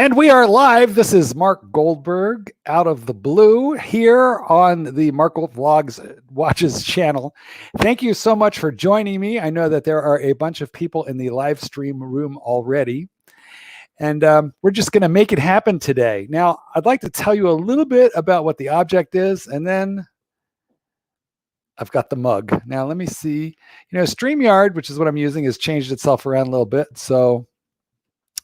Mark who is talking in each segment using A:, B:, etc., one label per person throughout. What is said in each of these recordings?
A: And we are live. This is Mark Goldberg out of the blue here on the Mark Gold Vlogs Watches channel. Thank you so much for joining me. I know that there are a bunch of people in the live stream room already. And we're just going to make it happen today. Now, I'd like to tell you a little bit about what the object is, and then I've got the mug. Now, let me see. StreamYard, which is what I'm using, has changed itself around a little bit. So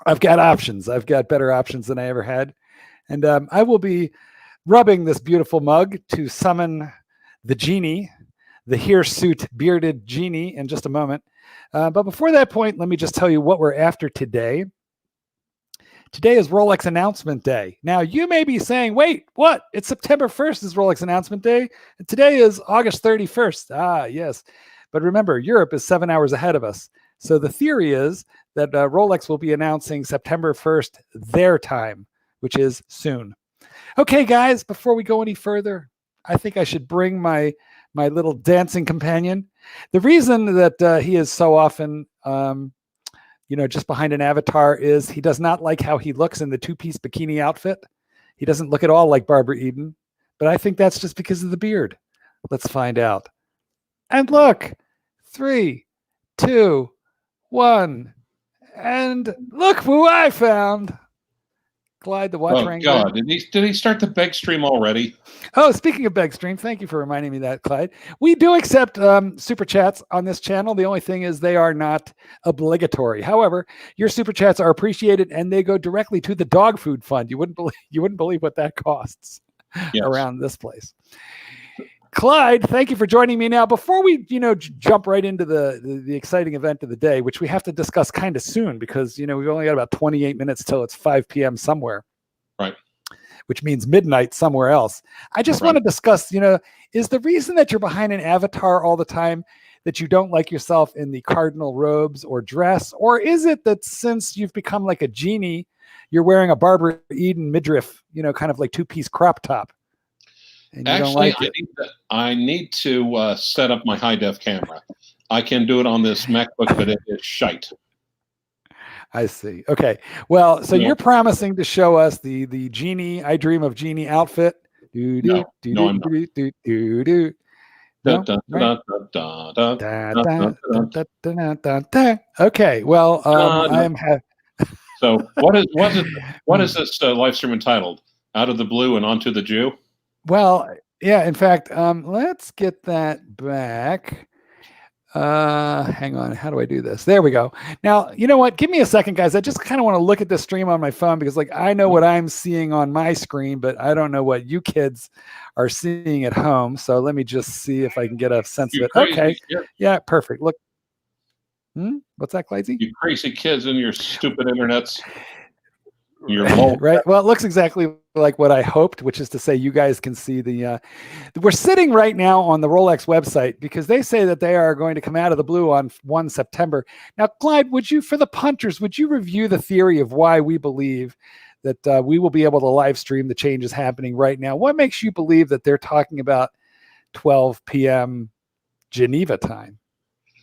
A: I've got options. I've got better options than I ever had. And I will be rubbing this beautiful mug to summon the genie, the hirsute bearded genie, in just a moment. But before that point, let me just tell you what we're after today. Today is Rolex Announcement Day. Now, you may be saying, wait, what? It's September 1st is Rolex Announcement Day. And today is August 31st. Ah, yes. But remember, Europe is 7 hours ahead of us. So the theory is that Rolex will be announcing September 1st, their time, which is soon. Okay, guys, before we go any further, I think I should bring my little dancing companion. The reason that he is so often, just behind an avatar is he does not like how he looks in the two-piece bikini outfit. He doesn't look at all like Barbara Eden, but I think that's just because of the beard. Let's find out. And look, 3, 2, 1, and look who I found. Clyde, the watch wrangler.
B: Oh, God. Did he start the beg stream already?
A: Oh, speaking of beg stream, thank you for reminding me that, Clyde. We do accept super chats on this channel. The only thing is they are not obligatory. However, your super chats are appreciated and they go directly to the dog food fund. You wouldn't believe what that costs around this place. Clyde, thank you for joining me. Now, before we, jump right into the exciting event of the day, which we have to discuss kind of soon because, we've only got about 28 minutes till it's 5 p.m. somewhere.
B: Right.
A: Which means midnight somewhere else. I just want to discuss, is the reason that you're behind an avatar all the time that you don't like yourself in the cardinal robes or dress? Or is it that since you've become like a genie, you're wearing a Barbara Eden midriff, kind of like two-piece crop top?
B: Actually, I need to set up my high-def camera. I can do it on this MacBook, but it is shite.
A: I see. Okay. Well, so you're promising to show us the Genie, I Dream of Genie outfit?
B: No, I'm
A: not. Okay. Well, I am...
B: So what is this live stream entitled? Out of the Blue and Onto the Jew?
A: Well, yeah, in fact, let's get that back. Hang on. How do I do this? There we go. Now, you know what? Give me a second, guys. I just kind of want to look at this stream on my phone because I know what I'm seeing on my screen, but I don't know what you kids are seeing at home. So let me just see if I can get a sense of it. Okay. Yeah, perfect. Look. What's that, Clyde?
B: You crazy kids and your stupid internets.
A: Right. Well, it looks exactly like what I hoped, which is to say you guys can see we're sitting right now on the Rolex website because they say that they are going to come out of the blue on 1 September. Now, Clyde, for the punters, would you review the theory of why we believe that we will be able to live stream the changes happening right now? What makes you believe that they're talking about 12 p.m. Geneva time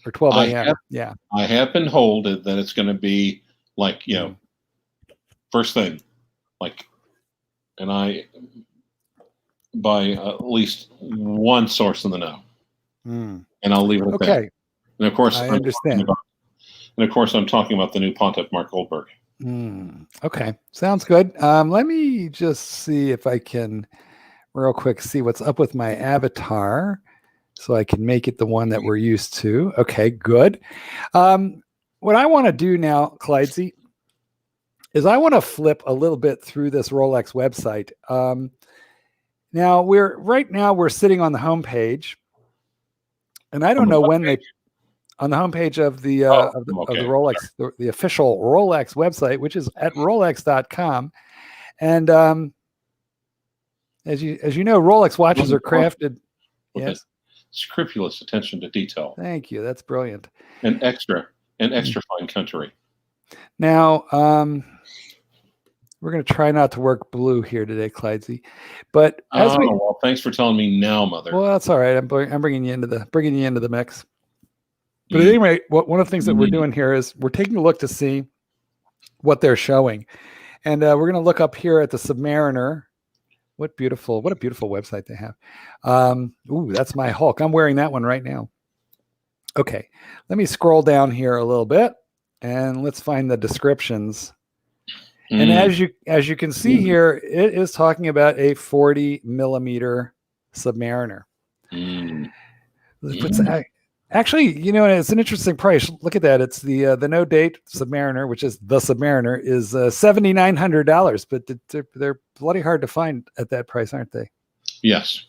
A: or 12 a.m.? Yeah.
B: I have been told that it's going to be first thing, and I by at least one source in the know, and I'll leave it at that. And of course,
A: I understand.
B: And of course, I'm talking about the new Pontiff, Mark Goldberg.
A: Okay, sounds good. Let me just see if I can, real quick, see what's up with my avatar, so I can make it the one that we're used to. Okay, good. What I want to do now, Clyde, is I want to flip a little bit through this Rolex website. Now we're sitting on the homepage, and I don't know when on the homepage of the Rolex, the official Rolex website, which is at rolex.com. And as you know, Rolex watches are crafted. Yes.
B: Scrupulous attention to detail.
A: Thank you. That's brilliant.
B: And extra fine country.
A: Now, we're going to try not to work blue here today, Clyde. But
B: well, thanks for telling me now, Mother.
A: Well, that's all right. I'm bringing you into the mix. But anyway, one of the things that we're doing here is we're taking a look to see what they're showing. And we're going to look up here at the Submariner. What a beautiful website they have. Ooh, that's my Hulk. I'm wearing that one right now. Okay, let me scroll down here a little bit, and let's find the descriptions. And as you can see here, it is talking about a 40 millimeter Submariner. Actually, it's an interesting price. Look at that. It's the no date Submariner, which is the Submariner, is $7,900, but they're bloody hard to find at that price, aren't they?
B: Yes.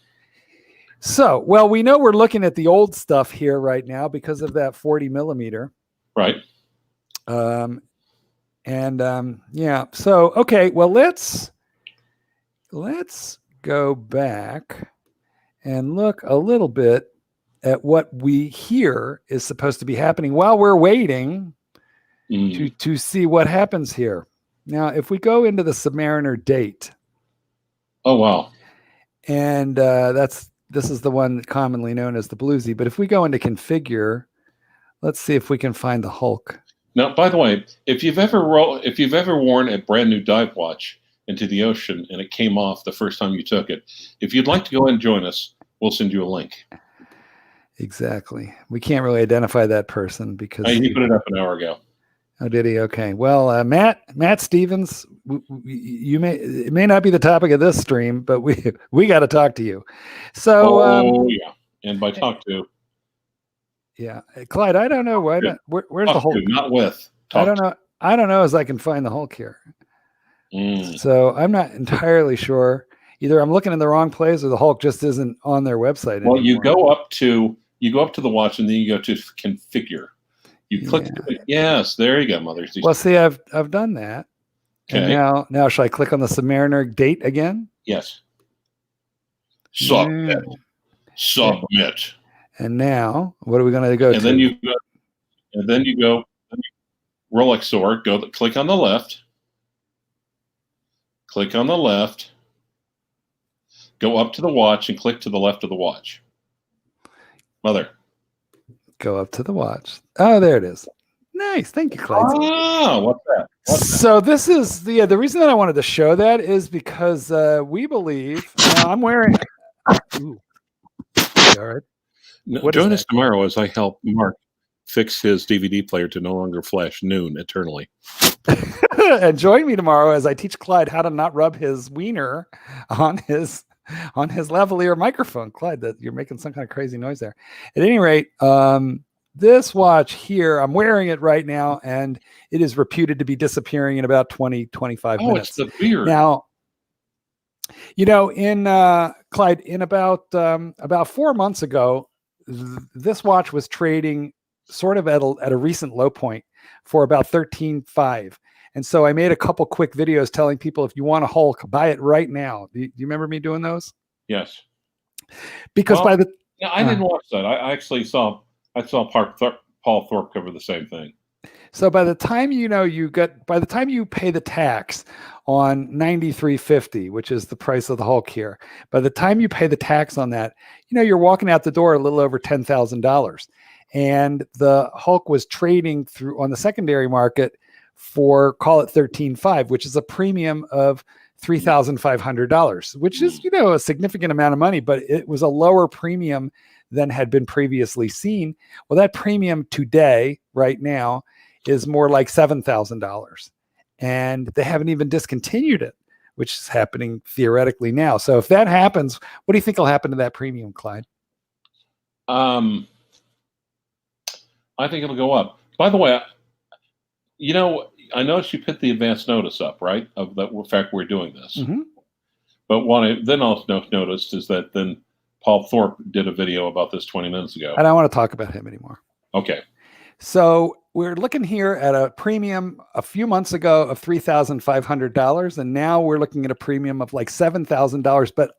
A: So, well, we know we're looking at the old stuff here right now because of that 40 millimeter.
B: Right.
A: Yeah. So, okay. Well, let's go back and look a little bit at what we hear is supposed to be happening while we're waiting to see what happens here. Now, if we go into the Submariner date.
B: Oh, wow.
A: And this is the one commonly known as the Bluesy. But if we go into configure, let's see if we can find the Hulk.
B: Now, by the way, if you've ever worn a brand new dive watch into the ocean and it came off the first time you took it, if you'd like to go and join us, we'll send you a link.
A: Exactly. We can't really identify that person because
B: he put it up an hour ago.
A: Oh, did he? Okay. Well, Matt Stevens, it may not be the topic of this stream, but we got to talk to you. So,
B: yeah. And by talk to.
A: Yeah. Clyde, I don't know. Where's the Hulk?
B: Not with.
A: I don't know. I don't know as I can find the Hulk here. So I'm not entirely sure. Either I'm looking in the wrong place or the Hulk just isn't on their website anymore.
B: Well, you go up to the watch and then you go to configure. You click. Yes, there you go, Mother.
A: Well, see, I've done that.
B: Okay.
A: And now should I click on the Submariner date again?
B: Yes. Submit.
A: And now, what are we going to go to?
B: And then you go Rolex sword. Click on the left. Click on the left. Go up to the watch and click to the left of the watch. Mother.
A: Go up to the watch. Oh, there it is. Nice. Thank you, Clyde.
B: Oh, what's that?
A: So this is the reason that I wanted to show that is because we believe. Now I'm wearing. Ooh. All right.
B: Join us tomorrow as I help Mark fix his DVD player to no longer flash noon eternally.
A: And join me tomorrow as I teach Clyde how to not rub his wiener on his lavalier microphone. Clyde, that you're making some kind of crazy noise there. At any rate, this watch here, I'm wearing it right now, and it is reputed to be disappearing in about 20-25 minutes.
B: Oh, it's the beard.
A: Now, in Clyde, in about 4 months ago, this watch was trading sort of at a recent low point for about $13,500. And so I made a couple quick videos telling people, if you want a Hulk, buy it right now. Do you remember me doing those?
B: Yes.
A: Because
B: I didn't watch that. I actually saw Paul Thorpe cover the same thing. So
A: by the time by the time you pay the tax on $93.50, which is the price of the Hulk here, by the time you pay the tax on that, you're walking out the door a little over $10,000. And the Hulk was trading through on the secondary market for, call it $13,500, which is a premium of $3,500, which is, a significant amount of money, but it was a lower premium than had been previously seen. Well, that premium today, right now, is more like $7,000. And they haven't even discontinued it, which is happening theoretically now. So if that happens, what do you think will happen to that premium, Clyde?
B: I think it'll go up. By the way, I noticed you put the advance notice up, right? Of the fact we're doing this.
A: Mm-hmm.
B: But what I then also noticed is that then Paul Thorpe did a video about this 20 minutes ago.
A: I don't want to talk about him anymore.
B: Okay.
A: So we're looking here at a premium a few months ago of $3,500, and now we're looking at a premium of like $7,000. But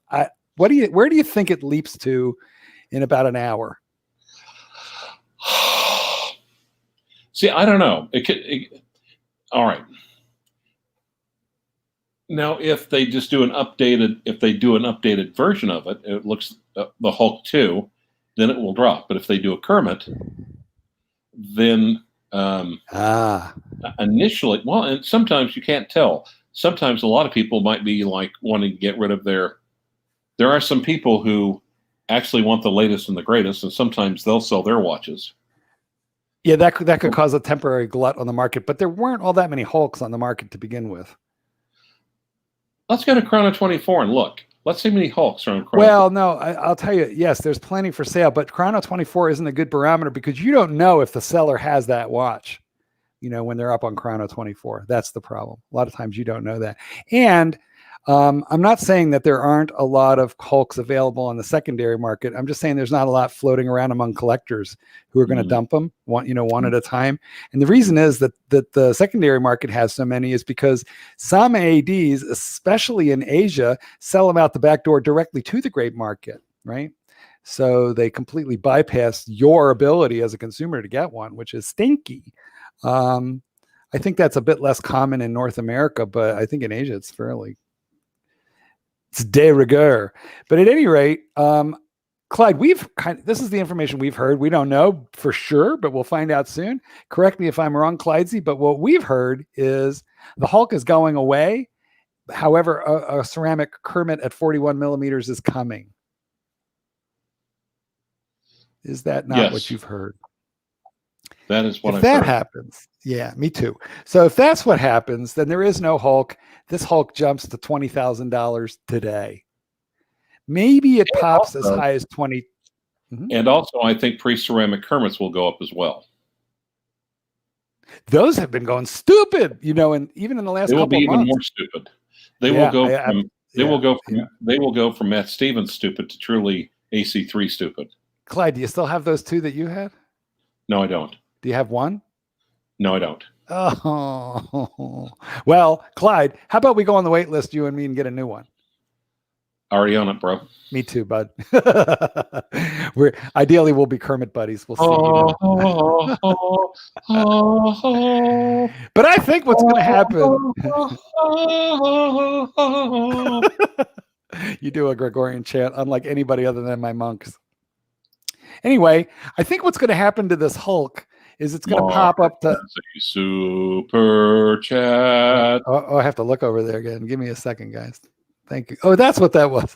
A: where do you think it leaps to in about an hour?
B: See, I don't know. All right. Now, if they do an updated version of it, it looks the Hulk 2, then it will drop. But if they do a Kermit, then initially, and sometimes you can't tell. sometimes a lot of people might be like wanting to get rid of there are some people who actually want the latest and the greatest, and sometimes they'll sell their watches.
A: Yeah, that could cause a temporary glut on the market, but there weren't all that many Hulks on the market to begin with.
B: Let's go to Chrono 24 and look. Let's see how many Hulks are on Chrono.
A: Well, no, I'll tell you, yes, there's plenty for sale, but Chrono 24 isn't a good barometer because you don't know if the seller has that watch, when they're up on Chrono 24. That's the problem. A lot of times you don't know that. And I'm not saying that there aren't a lot of Hulks available on the secondary market. I'm just saying there's not a lot floating around among collectors who are going to dump them one at a time. And the reason is that the secondary market has so many is because some ADs, especially in Asia, sell them out the back door directly to the gray market, right? So they completely bypass your ability as a consumer to get one, which is stinky. I think that's a bit less common in North America, but I think in Asia it's de rigueur. But at any rate, Clyde, this is the information we've heard. We don't know for sure, but we'll find out soon. Correct me if I'm wrong, Clydesy, but what we've heard is the Hulk is going away. However, a ceramic Kermit at 41 millimeters is coming. Is that not what you've heard?
B: That is what
A: I've heard. If that happens, yeah, me too. So if that's what happens, then there is no Hulk. This Hulk jumps to $20,000 today. Maybe it pops as high as 20. Mm-hmm.
B: And also, I think pre-ceramic Kermits will go up as well.
A: Those have been going stupid, and even in the last couple of months. They will be even
B: more stupid. They will go from Matt Stevens stupid to truly AC3 stupid.
A: Clyde, do you still have those two that you had?
B: No, I don't.
A: Do you have one?
B: No, I don't.
A: Oh, well, Clyde, how about we go on the wait list, you and me, and get a new one?
B: Already on it, bro.
A: Me too, bud. We'll be Kermit buddies. We'll see. But I think what's going to happen. You do a Gregorian chant, unlike anybody other than my monks. Anyway, I think what's going to happen to this Hulk is it's going to pop up to
B: super chat.
A: Oh, I have to look over there again. Give me a second, guys. Thank you. Oh, that's what that was.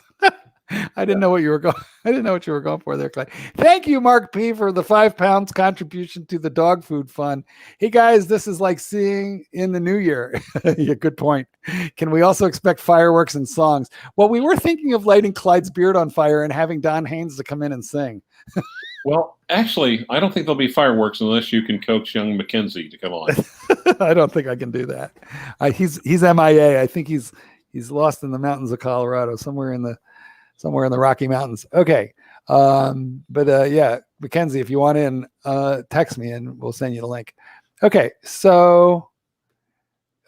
A: I didn't know what you were going. I didn't know what you were going for there, Clyde. Thank you, Mark P, for the £5 contribution to the dog food fund. Hey guys, this is like seeing in the new year. Yeah, good point. Can we also expect fireworks and songs? Well, we were thinking of lighting Clyde's beard on fire and having Don Haynes to come in and sing.
B: Well, actually, I don't think there'll be fireworks unless you can coax young Mackenzie to come on.
A: I don't think I can do that. He's MIA. I think he's lost in the mountains of Colorado, somewhere in the Rocky Mountains. Okay. Yeah, Mackenzie, if you want in, text me and we'll send you the link. Okay. So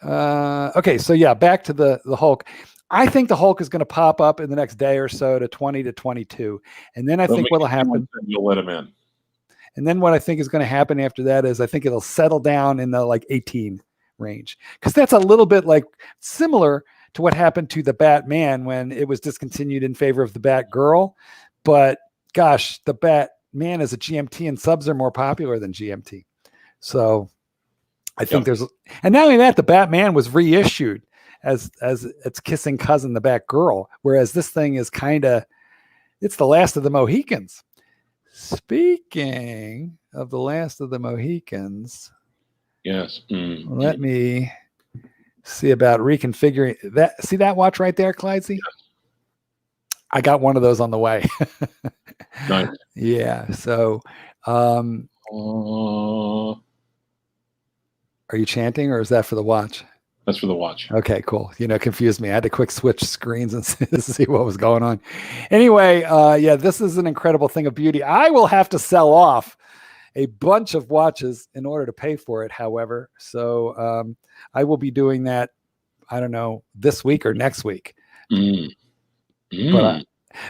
A: yeah, back to the Hulk. I think the Hulk is going to pop up in the next day or so to 20 to 22. And then I think what'll happen,
B: you'll let him in.
A: And then what I think is going to happen after that is I think it'll settle down in the 18 range. Cause that's a little bit similar to what happened to the Batman when it was discontinued in favor of the Batgirl. But gosh, the Batman is a GMT and subs are more popular than GMT. So I think and not only that, the Batman was reissued as its kissing cousin, the Batgirl, whereas this thing is it's the last of the Mohicans. Speaking of the last of the Mohicans.
B: Yes. Mm-hmm.
A: Let me see about reconfiguring that. See that watch right there, Clyde? Yes. I got one of those on the way.
B: Nice.
A: Yeah. So, are you chanting or is that for the watch?
B: That's for the watch.
A: Okay, cool. Confused me. I had to quick switch screens and see what was going on. Anyway, yeah, this is an incredible thing of beauty. I will have to sell off a bunch of watches in order to pay for it, however. So I will be doing that, I don't know, this week or next week. But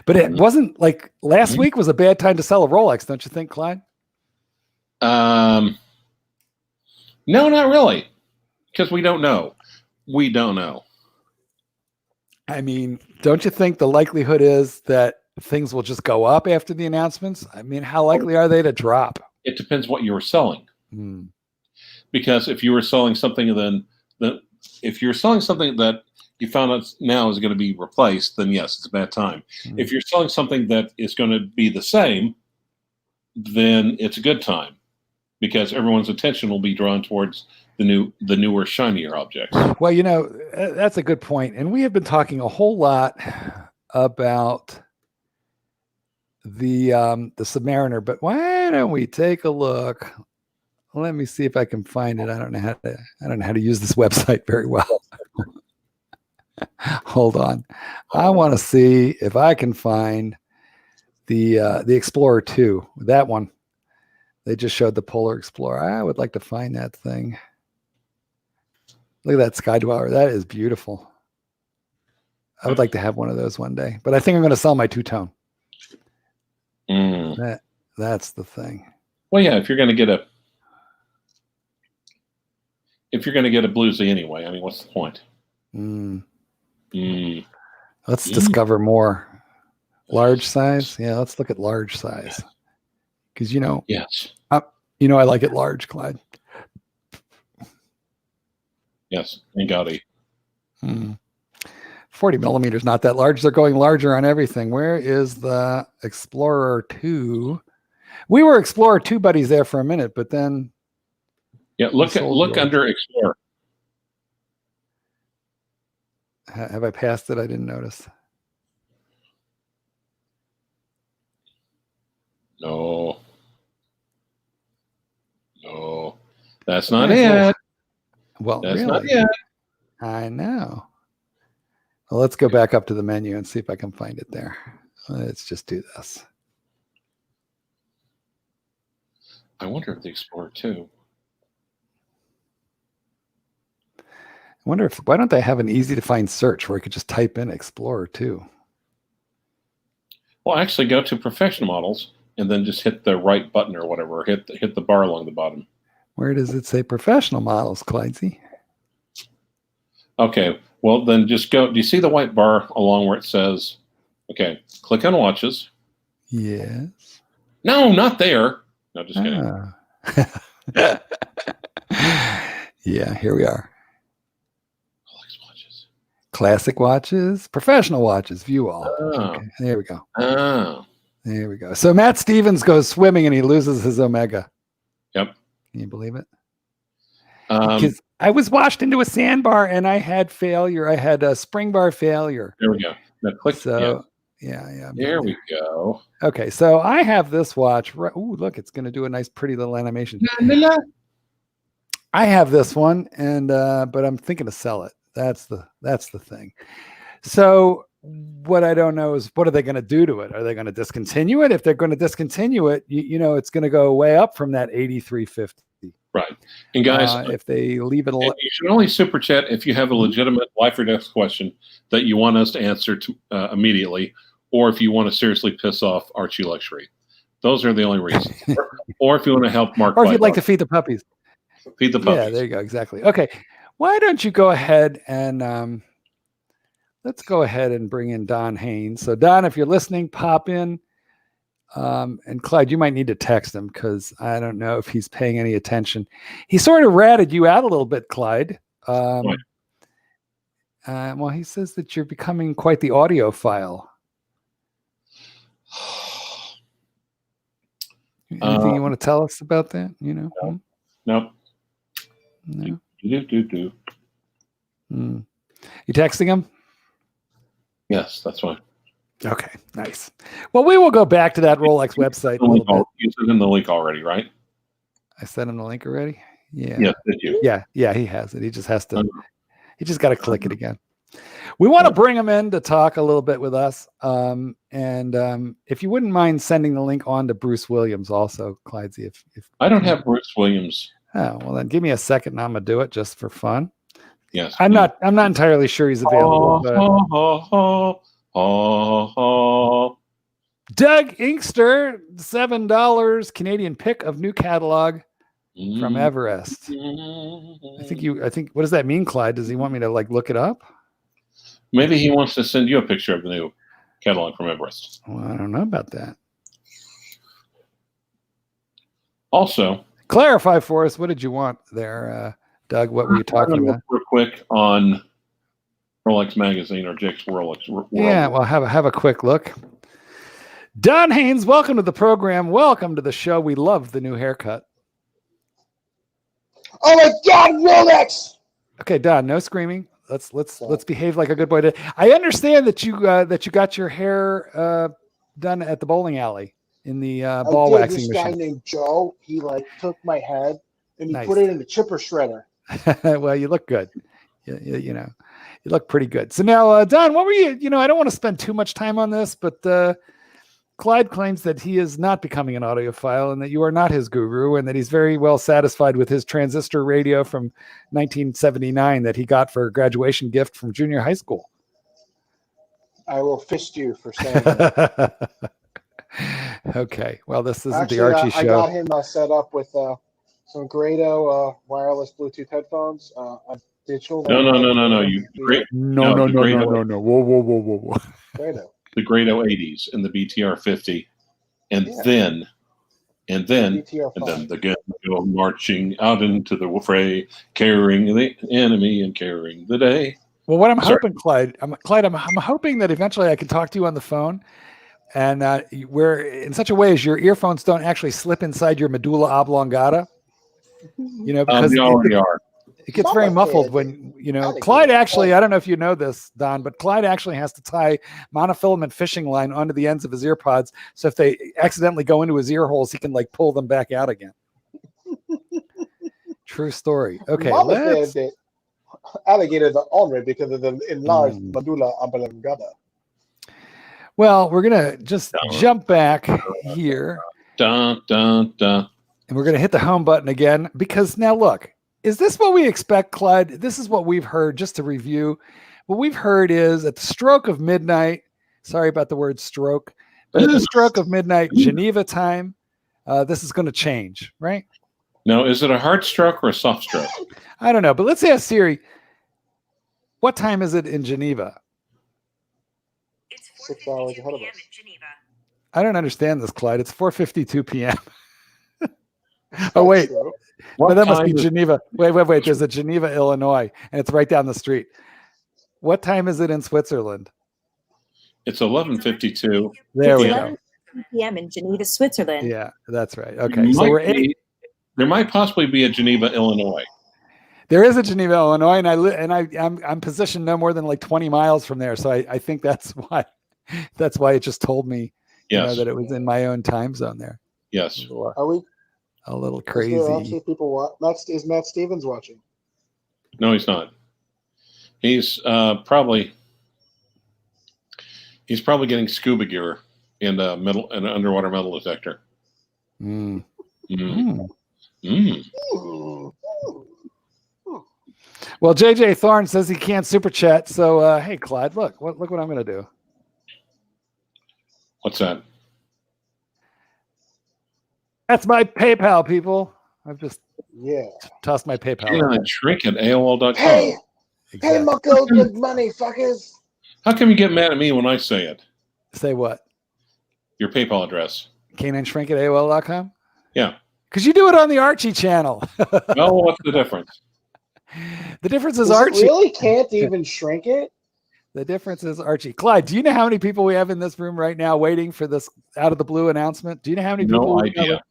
A: it wasn't last week was a bad time to sell a Rolex, don't you think, Clyde?
B: No, not really. Because we don't know. We don't know.
A: I mean, don't you think the likelihood is that things will just go up after the announcements? I mean, how likely are they to drop?
B: It depends what you were selling. Because if you were selling something, then if you're selling something that you found out now is going to be replaced, then yes, it's a bad time.
A: Mm.
B: If you're selling something that is going to be the same, then it's a good time because everyone's attention will be drawn towards the newer, shinier objects.
A: Well, you know, that's a good point. And we have been talking a whole lot about the Submariner, but why don't we take a look? Let me see if I can find it. I don't know how to use this website very well. Hold on. I want to see if I can find the Explorer 2. That one. They just showed the Polar Explorer. I would like to find that thing. Look at that Sky Dweller. That is beautiful. I would like to have one of those one day, but I think I'm going to sell my two-tone. That's the thing.
B: Well, yeah, if you're going to get a bluesy anyway, I mean, what's the point?
A: Let's discover more. Large size? Yeah, let's look at large size. Because, you know,
B: yes,
A: I like it large, Clyde.
B: Yes, and Gaudi.
A: 40 millimeters, not that large. They're going larger on everything. Where is the Explorer 2? We were Explorer 2 buddies there for a minute, but then...
B: Yeah, look under Explorer.
A: Have I passed it? I didn't notice.
B: No, that's not it.
A: Well,
B: that's
A: really?
B: not it.
A: I know. Well, let's go back up to the menu and see if I can find it there. Let's just do this.
B: I wonder if the Explorer 2.
A: I wonder why don't they have an easy to find search where I could just type in Explorer 2?
B: Well, actually go to professional models and then just hit the right button or whatever, or hit the bar along the bottom.
A: Where does it say professional models, Clydesy?
B: Okay, well then just go. Do you see the white bar along where it says, okay, click on watches?
A: Yes.
B: No, not there. No, just kidding.
A: Yeah, here we are. Classic watches, professional watches, view all. Okay, there we go. There we go. So Matt Stevens goes swimming and he loses his Omega.
B: Yep.
A: Can you believe it? Because I was washed into a sandbar and I had failure. I had a spring bar failure.
B: There we go. Now click.
A: So yeah.
B: There we go.
A: Okay, so I have this watch. Ooh, look, it's going to do a nice, pretty little animation. I have this one, and but I'm thinking to sell it. That's the thing. So what I don't know is what are they going to do to it? Are they going to discontinue it? If they're going to discontinue it, it's going to go way up from that 83.50.
B: Right. And guys,
A: if they leave it alone,
B: you should only super chat if you have a legitimate life or death question that you want us to answer immediately, or if you want to seriously piss off Archie Luxury. Those are the only reasons. or if you want to help Mark,
A: or if you'd like to feed the puppies.
B: Feed the puppies.
A: Yeah, there you go. Exactly. Okay. Why don't you go ahead and let's go ahead and bring in Don Haynes. So Don, if you're listening, pop in. And Clyde, you might need to text him because I don't know if he's paying any attention. He sort of ratted you out a little bit, Clyde. Well, he says that you're becoming quite the audiophile. Anything you want to tell us about that?
B: Nope.
A: No.
B: Do.
A: You texting him?
B: Yes, that's fine.
A: Okay, nice. Well, we will go back to that Rolex website.
B: You sent him the link already, right?
A: I sent him the link already. Yeah.
B: Yes, did you?
A: Yeah, he has it. He just has to. He just got to click it again. We want to bring him in to talk a little bit with us. And if you wouldn't mind sending the link on to Bruce Williams also, Clydesy. If
B: I don't have Bruce Williams.
A: Oh, well then give me a second and I'm gonna do it just for fun.
B: Yes.
A: I'm not entirely sure he's available. Doug Inkster, $7 Canadian pick of new catalog from Everest. I think what does that mean, Clyde? Does he want me to look it up?
B: Maybe he wants to send you a picture of the new catalog from Everest.
A: Well, I don't know about that.
B: Also,
A: clarify for us, what did you want there, Doug, what were you talking about?
B: Real quick on Rolex magazine or Jake's Rolex.
A: Yeah, well, have a quick look. Don Haynes, welcome to the program. Welcome to the show. We love the new haircut.
C: Oh my God, Rolex!
A: Okay, Don, no screaming. Let's behave like a good boy. I understand that you got your hair done at the bowling alley in the ball waxing
C: this
A: machine.
C: Guy named Joe, he took my head and he
A: Nice.
C: put it in the chipper shredder.
A: Well, you look good. You look pretty good. So now, Don, what were you? I don't want to spend too much time on this, but Clyde claims that he is not becoming an audiophile and that you are not his guru, and that he's very well satisfied with his transistor radio from 1979 that he got for a graduation gift from junior high school.
C: I will fist you for saying that.
A: Okay. Well, this isn't
C: Actually,
A: the Archie show.
C: I got him set up with some Grado wireless Bluetooth headphones. A digital.
B: No.
A: No. Whoa.
C: Grado.
B: The Grado 80s and the BTR 50, and then the gun go marching out into the fray, carrying the enemy and carrying the day.
A: Well, what I'm hoping, Clyde, I'm hoping that eventually I can talk to you on the phone, and where in such a way as your earphones don't actually slip inside your medulla oblongata. Because
B: they already are.
A: It gets very muffled when, Clyde actually, I don't know if you know this, Don, but Clyde actually has to tie monofilament fishing line onto the ends of his ear pods. So if they accidentally go into his ear holes, he can pull them back out again. True story. Okay.
C: The alligator the only because of the enlarged medulla oblongata.
A: Well, we're going to just jump back here.
B: Dun, dun, dun.
A: And we're going to hit the home button again because now look. Is this what we expect, Clyde? This is what we've heard, just to review. What we've heard is at the stroke of midnight, sorry about the word stroke, but at the stroke of midnight, Geneva time, this is going to change, right?
B: No, is it a hard stroke or a soft stroke?
A: I don't know, but let's ask Siri, what time is it in Geneva?
D: It's 6 hours ahead of us. Geneva.
A: I don't understand this, Clyde. It's 4:52 p.m. Oh, wait. No, that must be Geneva. Wait. There's a Geneva, Illinois, and it's right down the street. What time is it in Switzerland?
B: It's 11:52.
A: There we go.
D: 11 p.m. in Geneva, Switzerland.
A: Yeah, that's right. Okay, so we're 8.
B: There might possibly be a Geneva, Illinois.
A: There is a Geneva, Illinois, and I'm positioned no more than 20 miles from there. So I think that's why it just told me that it was in my own time zone there.
B: Yes.
C: Are we?
A: A little crazy.
C: Is there actually people is Matt Stevens watching?
B: No, he's not. He's probably getting scuba gear and an underwater metal detector.
A: Mm.
B: Mm. Mm.
A: Well, JJ Thorne says he can't super chat. So hey, Clyde, look what I'm going to do.
B: What's that?
A: That's my PayPal, people. I've just tossed my PayPal.
B: Shrink at AOL.com.
C: Hey, hey, Mucko, good money, fuckers.
B: How come you get mad at me when I say it?
A: Say what?
B: Your PayPal address.
A: Shrink at AOL.com?
B: Yeah.
A: Because you do it on the Archie channel.
B: Well, what's the difference?
A: The difference is Archie.
C: Really can't even shrink it?
A: The difference is Archie. Clyde, do you know how many people we have in this room right now waiting for this out of the blue announcement? Do you know how many people?
B: No idea.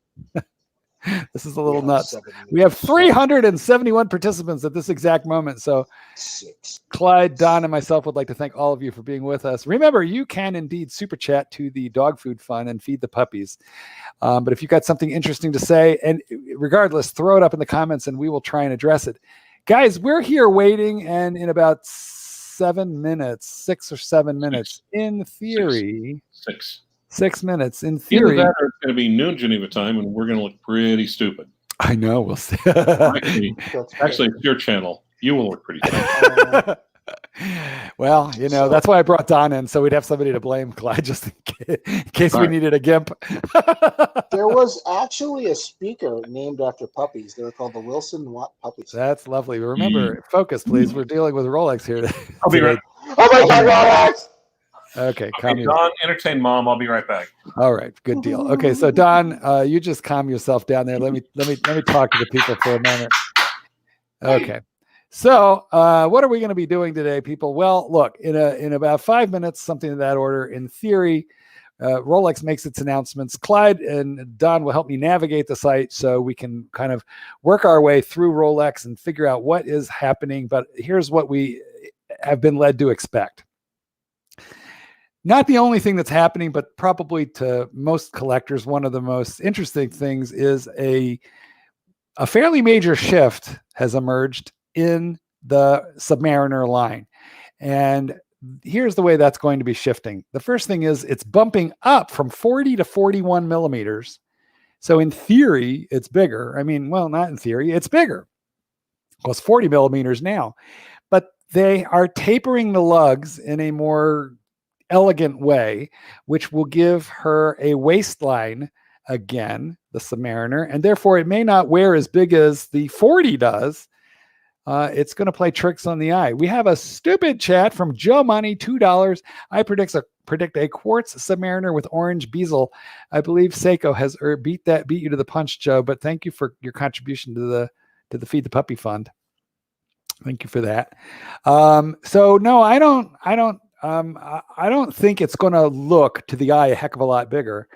A: This is a little nuts. We have 371 participants at this exact moment. So Clyde, Don, and myself would like to thank all of you for being with us. Remember, you can indeed super chat to the dog food fund and feed the puppies. But if you've got something interesting to say, and regardless, throw it up in the comments and we will try and address it. Guys, we're here waiting, and in about 7 minutes, 6 or 7 minutes, in theory. 6 minutes, in theory.
B: Either that or it's going to be noon Geneva time, and we're going to look pretty stupid.
A: I know, we'll see.
B: Actually, it's your channel. You will look pretty stupid.
A: Well, that's why I brought Don in, so we'd have somebody to blame, Clyde, just in case we needed a gimp.
C: There was actually a speaker named after puppies. They were called the Wilson Watt puppies.
A: That's lovely. Remember, focus, please. We're dealing with Rolex here today.
B: I'll be right.
C: Oh my God, Rolex!
A: Okay,
B: Don, entertain Mom. I'll be right back.
A: All right, good deal. Okay, so Don, you just calm yourself down there. Let me talk to the people for a moment. Okay. So, what are we going to be doing today, people? Well, look, in about 5 minutes, something of that order. In theory, Rolex makes its announcements. Clyde and Don will help me navigate the site so we can kind of work our way through Rolex and figure out what is happening. But here's what we have been led to expect. Not the only thing that's happening, but probably to most collectors, one of the most interesting things is a fairly major shift has emerged in the Submariner line. And here's the way that's going to be shifting. The first thing is it's bumping up from 40 to 41 millimeters. So in theory, it's bigger. I mean, well, not in theory, it's bigger. Well, it's 40 millimeters now. But they are tapering the lugs in a more elegant way, which will give her a waistline again, the Submariner, and therefore it may not wear as big as the 40 does. It's going to play tricks on the eye. We have a stupid chat from Joe Money, $2. I predict a quartz Submariner with orange bezel. I believe Seiko has beat you to the punch, Joe. But thank you for your contribution to the Feed the Puppy Fund. Thank you for that. So no, I don't think it's going to look to the eye a heck of a lot bigger,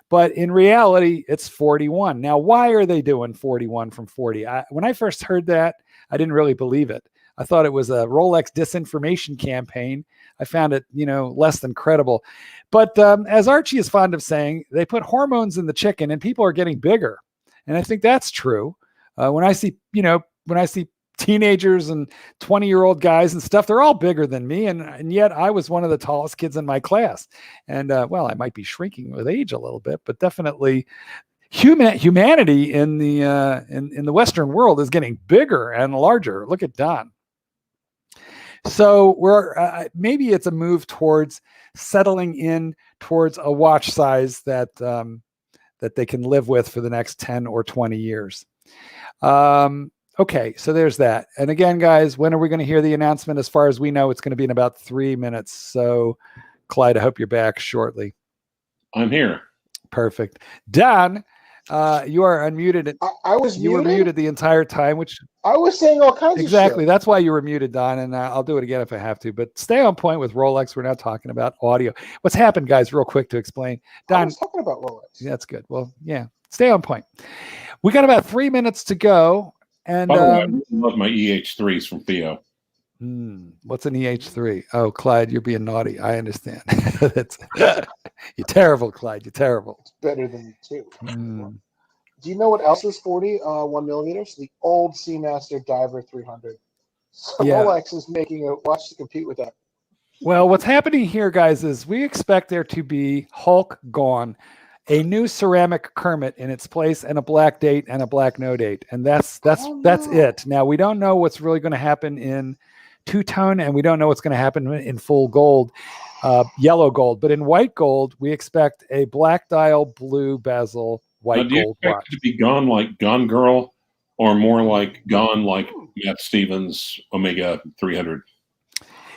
A: but in reality, it's 41. Now, why are they doing 41 from 40? When I first heard that, I didn't really believe it. I thought it was a Rolex disinformation campaign. I found it, less than credible. But as Archie is fond of saying, they put hormones in the chicken and people are getting bigger. And I think that's true. When I see teenagers and 20-year-old guys and stuff, they're all bigger than me. And yet I was one of the tallest kids in my class. And well, I might be shrinking with age a little bit, but definitely humanity in the Western world is getting bigger and larger. Look at Don. So we're maybe it's a move towards settling in towards a watch size that they can live with for the next 10 or 20 years. Okay, so there's that. And again, guys, when are we going to hear the announcement? As far as we know, it's going to be in about 3 minutes. So, Clyde, I hope you're back shortly.
B: I'm here.
A: Perfect. Don, you are unmuted. You were muted the entire time, which
C: I was saying all kinds of shit.
A: Exactly. That's why you were muted, Don, and I'll do it again if I have to. But stay on point with Rolex. We're not talking about audio. What's happened, guys, real quick to explain. Don,
C: I was talking about Rolex.
A: That's good. Well, yeah, stay on point. We got about 3 minutes to go. And
B: by the way, I love my EH3s from Theo.
A: What's an EH3? Oh, Clyde, you're being naughty. I understand. You're terrible, Clyde. You're terrible.
C: It's better than 2. Do you know what else is 40 1 millimeters? The old Seamaster Diver 300. So yeah. Rolex is making a watch to compete with that.
A: Well, what's happening here, guys, is we expect there to be Hulk gone, a new ceramic Kermit in its place, and a black date and a black no date. And that's it. Now, we don't know what's really going to happen in two-tone, and we don't know what's going to happen in full gold, yellow gold. But in white gold, we expect a black dial, blue bezel, white
B: do you
A: gold
B: expect
A: watch.
B: It to be gone like Gone Girl, or more like gone like Matt Stevens Omega 300?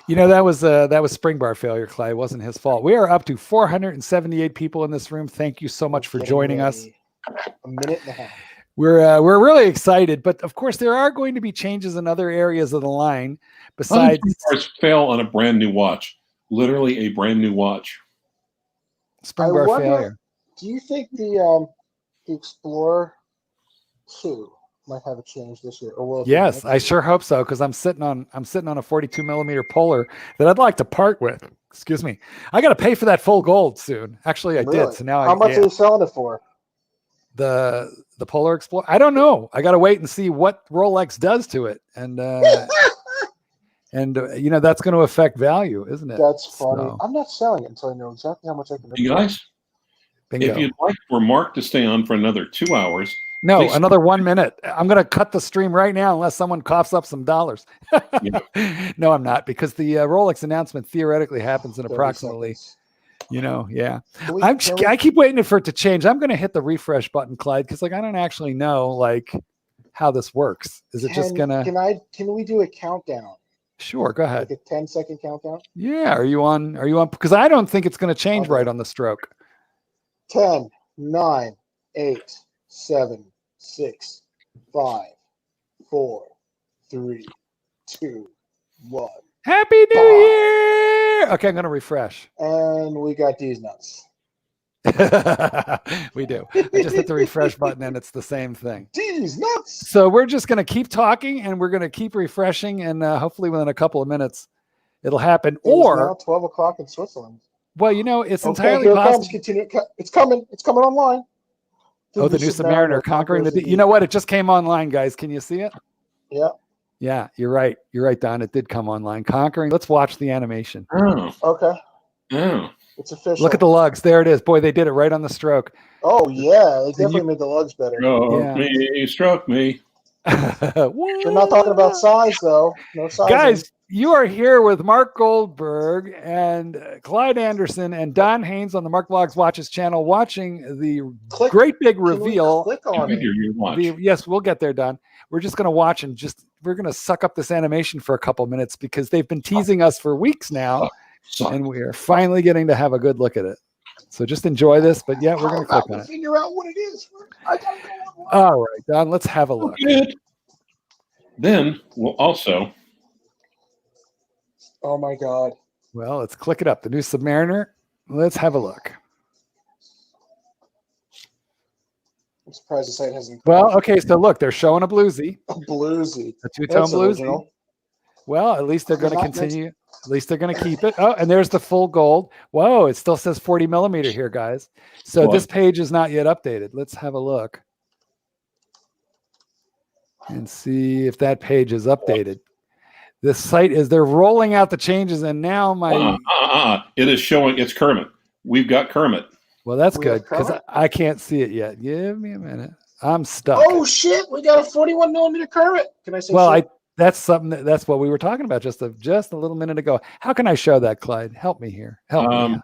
A: That was spring bar failure, Clyde. It wasn't his fault. We are up to 478 people in this room. Thank you so much for joining us.
C: A minute and a half.
A: We're really excited, but of course there are going to be changes in other areas of the line. Besides,
B: fail on a brand new watch, literally a brand new watch.
A: Spring bar failure.
C: Do you think the Explorer 2 might have a change this year? Or will
A: yes, I sure hope so, because I'm sitting on a 42 millimeter Polar that I'd like to part with. Excuse me. I got to pay for that full gold soon. Actually, I did. So now
C: how much are you selling it for?
A: The Polar Explorer. I don't know. I got to wait and see what Rolex does to it, and that's going to affect value, isn't it?
C: That's funny. So, I'm not selling it until I know exactly how much I can make.
B: You guys,
A: Bingo.
B: If you'd like for Mark to stay on for another 2 hours.
A: No, another 1 minute. I'm going to cut the stream right now unless someone coughs up some dollars. Yeah. No, I'm not, because the Rolex announcement theoretically happens in approximately, yeah. I keep waiting for it to change. I'm going to hit the refresh button, Clyde, because I don't actually know how this works. Is it just going to?
C: Can we do a countdown?
A: Sure, go ahead.
C: Like a 10-second countdown?
A: Yeah. Are you on? Because I don't think it's going to change right on the stroke.
C: 10, 9, 8, 7, 6, 5, 4, 3, 2, 1.
A: Happy New Year! Okay, I'm going to refresh.
C: And we got these nuts.
A: We do. I just hit the refresh button and it's the same thing.
C: These nuts.
A: So we're just going to keep talking and we're going to keep refreshing, and hopefully within a couple of minutes it'll happen.
C: It is
A: Or
C: now 12 o'clock in Switzerland.
A: well, you know, it's
C: Okay,
A: entirely
C: here it
A: possible.
C: comes. Continue. It's coming. It's coming online.
A: Oh, the new Submariner conquering the deep. You know what? It just came online, guys. Can you see it?
C: Yeah.
A: Yeah, you're right. You're right, Don. It did come online. Conquering. Let's watch the animation.
B: Oh,
C: Okay.
B: oh.
C: It's official.
A: Look at the lugs. There it is. Boy, they did it right on the stroke.
C: Oh yeah, they definitely made the lugs better.
B: Struck me.
C: We're not talking about size though. No size.
A: Guys, you are here with Mark Goldberg and Clyde Anderson and Don Haynes on the Mark Vlogs Watches channel, watching the great big reveal.
C: Click on it.
A: Yes, we'll get there, Don. We're just going to watch and we're going to suck up this animation for a couple minutes because they've been teasing us for weeks now, and we are finally getting to have a good look at it. So just enjoy this, but yeah, we're going to click on it.
C: Figure out what it is. I gotta go.
A: All right, Don, let's have a look.
B: Good. Then we'll also.
C: Oh my God.
A: Well, let's click it up. The new Submariner. Let's have a look.
C: I'm surprised the site hasn't.
A: Well, okay, so look, they're showing a bluesy.
C: A bluesy.
A: A two-tone bluesy.
C: Original.
A: Well, at least they're going to continue. At least they're going to keep it. Oh, and there's the full gold. Whoa, it still says 40 millimeter here, guys. So this page is not yet updated. Let's have a look and see if that page is updated. This site they're rolling out the changes, and now
B: it is showing it's Kermit. We've got Kermit.
A: Well, that's good because I can't see it yet. Give me a minute. I'm stuck.
C: Oh shit, we got a 41 millimeter Kermit. Can I say?
A: Well, that's something that's what we were talking about just a little minute ago. How can I show that, Clyde? Help me here. Help me.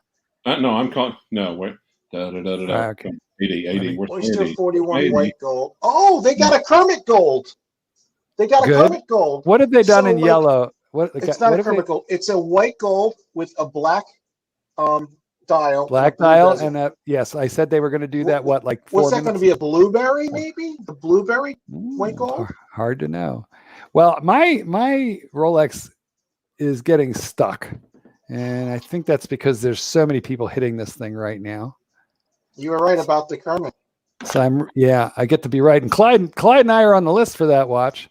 B: No, I'm calling. No, wait.
A: Okay.
B: 80.
C: Oyster 41 white gold. Oh, they got a Kermit gold. They got a Kermit gold.
A: What have they done in yellow?
C: It's not a Kermit gold. It's a white gold with a black dial.
A: Black dial and yes, I said they were going to do that. What, like 4
C: What's that
A: minutes?
C: going to be? A blueberry, maybe? The blueberry white gold?
A: Hard to know. Well, my Rolex is getting stuck, and I think that's because there's so many people hitting this thing right now.
C: You were right about the Kermit.
A: So I get to be right. And Clyde and I are on the list for that watch.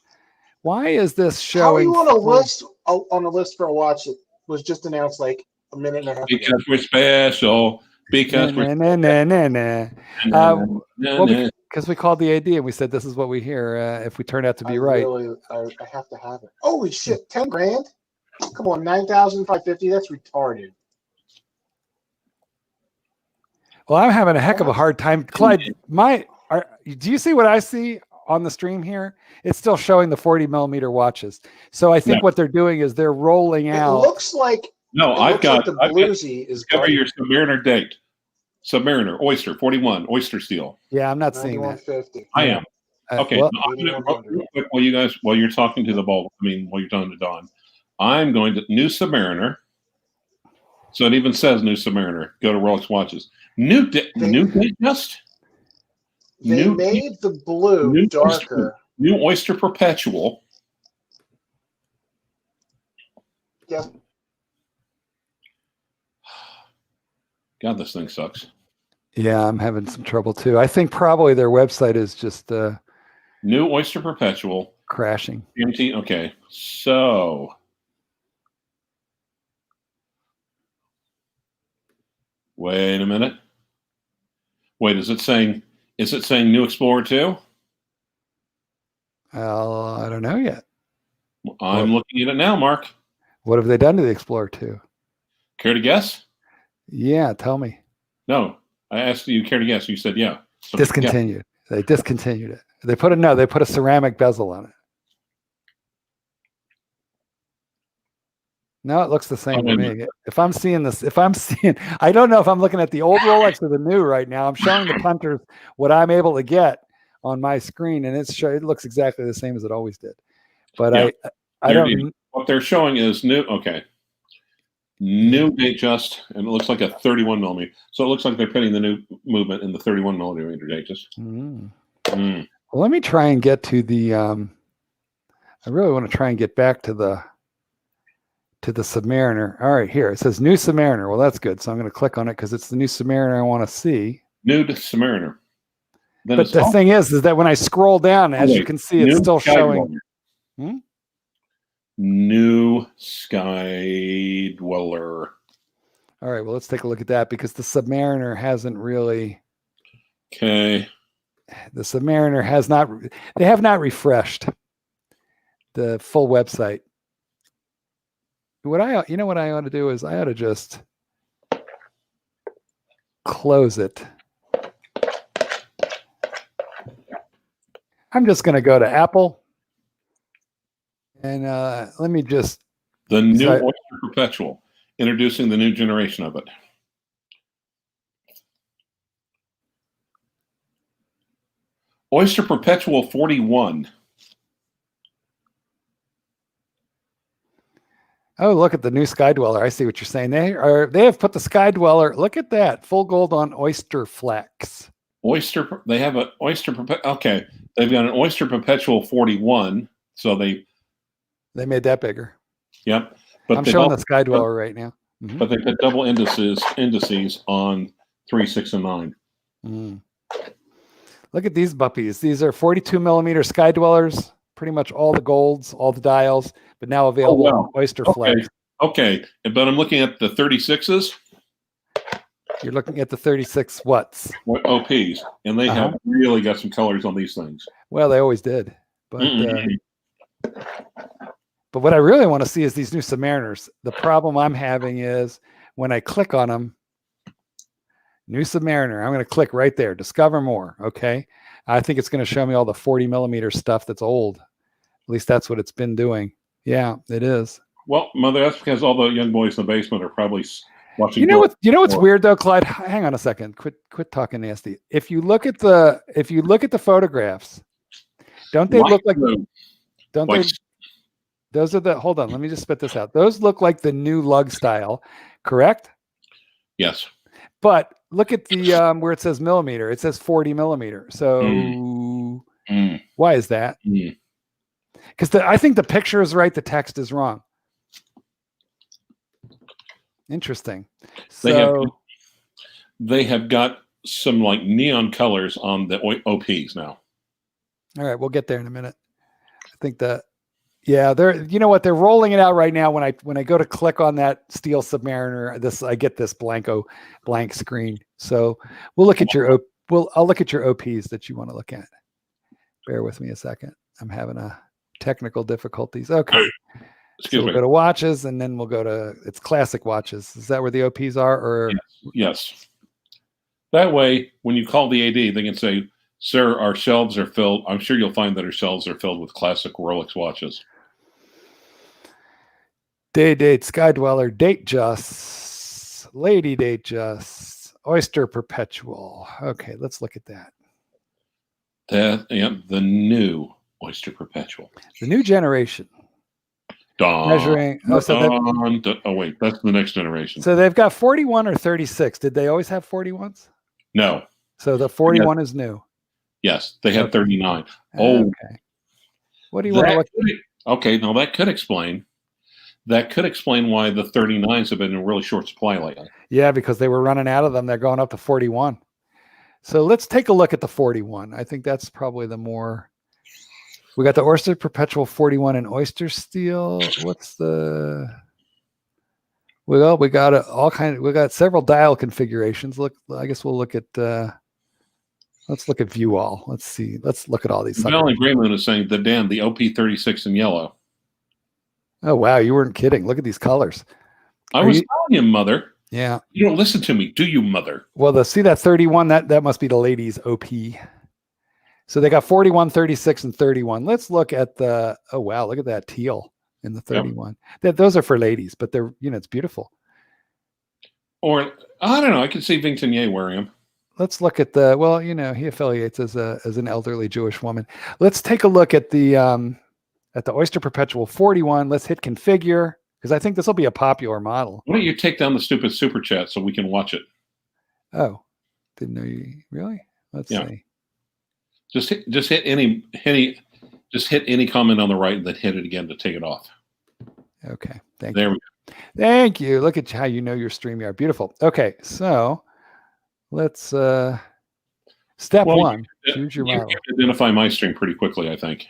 A: Why is this showing?
C: How are you on a list for a watch that was just announced like a minute and a half ago?
B: Because we're special. Because
A: we called the AD and we said this is what we hear if we turn out to be right.
C: I have to have it. Holy shit, 10 grand? Come on, 9,550. That's retarded.
A: Well, I'm having a heck of a hard time, Clyde. Do you see what I see on the stream here? It's still showing the 40 millimeter watches. So I think what they're doing is they're rolling out.
C: It looks like
B: I've got
C: the bluesy is
B: discover your Submariner date. Submariner, Oyster 41, Oyster steel.
A: Yeah, I'm not seeing that.
B: I am. Okay.
A: Well,
B: real quick, while you're talking to while you're talking to Don, I'm going to new Submariner. So it even says new Submariner. Go to Rolex watches. New date just.
C: They made the blue darker.
B: New Oyster Perpetual.
C: Yes.
B: God, this thing sucks.
A: Yeah, I'm having some trouble too. I think probably their website is just
B: new Oyster Perpetual
A: crashing.
B: GMT. Okay, so wait a minute. Wait, is it saying New Explorer 2?
A: I don't know yet.
B: I'm looking at it now, Mark.
A: What have they done to the Explorer 2?
B: Care to guess?
A: Yeah, tell me.
B: No, I asked you. Care to guess? You said yeah. So,
A: discontinued. Yeah. They discontinued it. They put a ceramic bezel on it. No, it looks the same to me. If I'm seeing, I don't know if I'm looking at the old Rolex or the new right now. I'm showing the punters what I'm able to get on my screen, and it looks exactly the same as it always did. But yeah. I don't.
B: What they're showing is new. Okay. New date just, and it looks like a 31 millimeter. So it looks like they're putting the new movement in the 31 millimeter date just.
A: Well, let me try and get to the. I really want to try and get back to the Submariner. All right, here it says new Submariner. Well, that's good. So I'm going to click on it because it's the new Submariner I want to see.
B: New to Submariner. Then
A: But the thing is that when I scroll down, as you can see, it's still showing.
B: New Sky Dweller.
A: All right, well, let's take a look at that because the Submariner hasn't really.
B: Okay.
A: The Submariner has not. They have not refreshed the full website. What I ought to do is I ought to just close it. I'm just going to go to Apple and let me just.
B: The new Oyster Perpetual, introducing the new generation of it. Oyster Perpetual 41.
A: Oh, look at the new Sky Dweller. I see what you're saying. They have put the Sky Dweller. Look at that. Full gold on Oyster Flex.
B: They have an Oyster Perpetual. Okay. They've got an Oyster Perpetual 41. So they
A: made that bigger.
B: Yep. But
A: I'm showing the Sky Dweller right now.
B: Mm-hmm. But they put double indices on 3, 6, and 9.
A: Mm. Look at these puppies. These are 42 millimeter Sky Dwellers. Pretty much all the golds, all the dials, but now available on Oyster Flex.
B: Okay, but I'm looking at the 36s.
A: You're looking at the 36 what's?
B: OPs, and they have really got some colors on these things.
A: Well, they always did. But but what I really want to see is these new Submariners. The problem I'm having is when I click on them, new Submariner, I'm going to click right there, discover more. Okay. I think it's going to show me all the 40 millimeter stuff that's old. At least that's what it's been doing. Yeah, it is.
B: Well, Mother, that's because all the young boys in the basement are probably watching.
A: You know what's weird though, Clyde? Hang on a second. Quit talking nasty. If you look at the photographs, don't they look like? Don't they? Those are the. Hold on. Let me just spit this out. Those look like the new lug style, correct?
B: Yes.
A: But look at the where it says millimeter. It says 40 millimeter. So why is that? Because I think the picture is right. The text is wrong. Interesting. So
B: they have got some like neon colors on the OPs now.
A: All right, we'll get there in a minute. I think that. Yeah, they're. You know what? They're rolling it out right now. When I go to click on that steel Submariner, I get this blank screen. So we'll look at your I'll look at your OPs that you want to look at. Bear with me a second. I'm having technical difficulties. Okay.
B: Excuse me.
A: We'll go to watches, and then we'll go to it's classic watches. Is that where the OPs are? Or
B: yes. That way, when you call the AD, they can say, "Sir, our shelves are filled." I'm sure you'll find that our shelves are filled with classic Rolex watches.
A: Date, Sky Dweller, Datejust, Lady Datejust, Oyster Perpetual. Okay, let's look at that.
B: The new Oyster Perpetual.
A: The new generation. Measuring.
B: Oh, wait, that's the next generation.
A: So they've got 41 or 36. Did they always have 41s?
B: No.
A: So the 41 is new.
B: Yes, they had 39.
A: Oh, okay. What do you want to look at?
B: Okay, now that could explain why the 39s have been in really short supply lately.
A: Yeah, because they were running out of them. They're going up to 41. So let's take a look at the 41. I think that's probably the more. We got the Oyster Perpetual 41 in oyster steel. What's the? Well, we got we got several dial configurations. Look, I guess we'll look at. Let's look at view all. Let's see. Let's look at all these.
B: Valley Greymoon is saying the OP36 in yellow.
A: Oh wow, you weren't kidding. Look at these colors.
B: I was telling you, Mother.
A: Yeah.
B: You don't listen to me, do you, Mother?
A: Well, see that 31. That must be the ladies' OP. So they got 41, 36, and 31. Let's look at the. Oh wow, look at that teal in the 31. Yep. Those are for ladies, but they're it's beautiful.
B: Or I don't know. I could see Vingtonier wearing them.
A: Let's look at the. Well, he affiliates as an elderly Jewish woman. Let's take a look at the Oyster Perpetual 41. Let's hit configure because I think this will be a popular model.
B: Why don't you take down the stupid super chat so we can watch it?
A: Oh, didn't know you really. Let's see.
B: Just hit any Just hit any comment on the right and then hit it again to take it off.
A: Okay. Thank
B: There
A: you.
B: we go.
A: Thank you. Look at how you know your StreamYard. Beautiful. Okay. So let's step
B: Well,
A: one.
B: You
A: Choose your
B: can
A: model.
B: identify my stream pretty quickly, I think.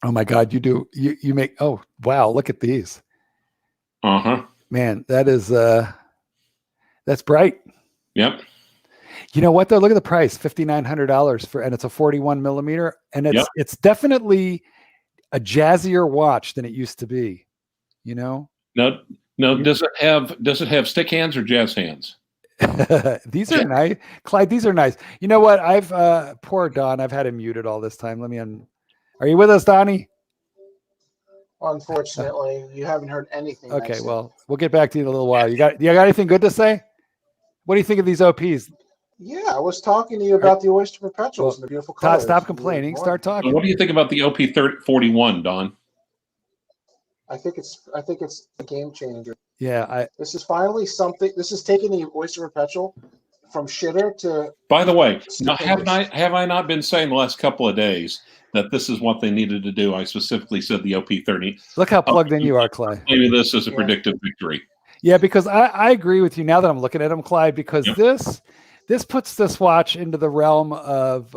A: Oh my God. You do. You make, oh, wow. Look at these.
B: Uh-huh.
A: Man, that is, that's bright.
B: Yep.
A: You know what though? Look at the price, $5,900 for, and it's a 41 millimeter, and
B: Yep.
A: it's definitely a jazzier watch than it used to be. You know.
B: No. Does it have stick hands or jazz hands?
A: These are nice, Clyde. These are nice. You know what? I've poor Don. I've had him muted all this time. Let me Are you with us, Donnie?
C: Unfortunately, you haven't heard anything.
A: Okay,
C: nice.
A: well, we'll get back to you in a little while. You got anything good to say? What do you think of these OPs?
C: Yeah, I was talking to you about the Oyster Perpetuals and the beautiful colors.
A: Stop complaining. Start talking.
B: So what do you think about the OP41, Don?
C: I think it's a game changer.
A: Yeah,
C: This is finally something. This is taking the Oyster Perpetual from shitter to.
B: By the way, now have I not been saying the last couple of days that this is what they needed to do? I specifically said the OP30.
A: look how plugged in you are, Clyde.
B: Maybe this is a predictive victory.
A: Yeah, because I agree with you now that I'm looking at them, Clyde, because this puts this watch into the realm of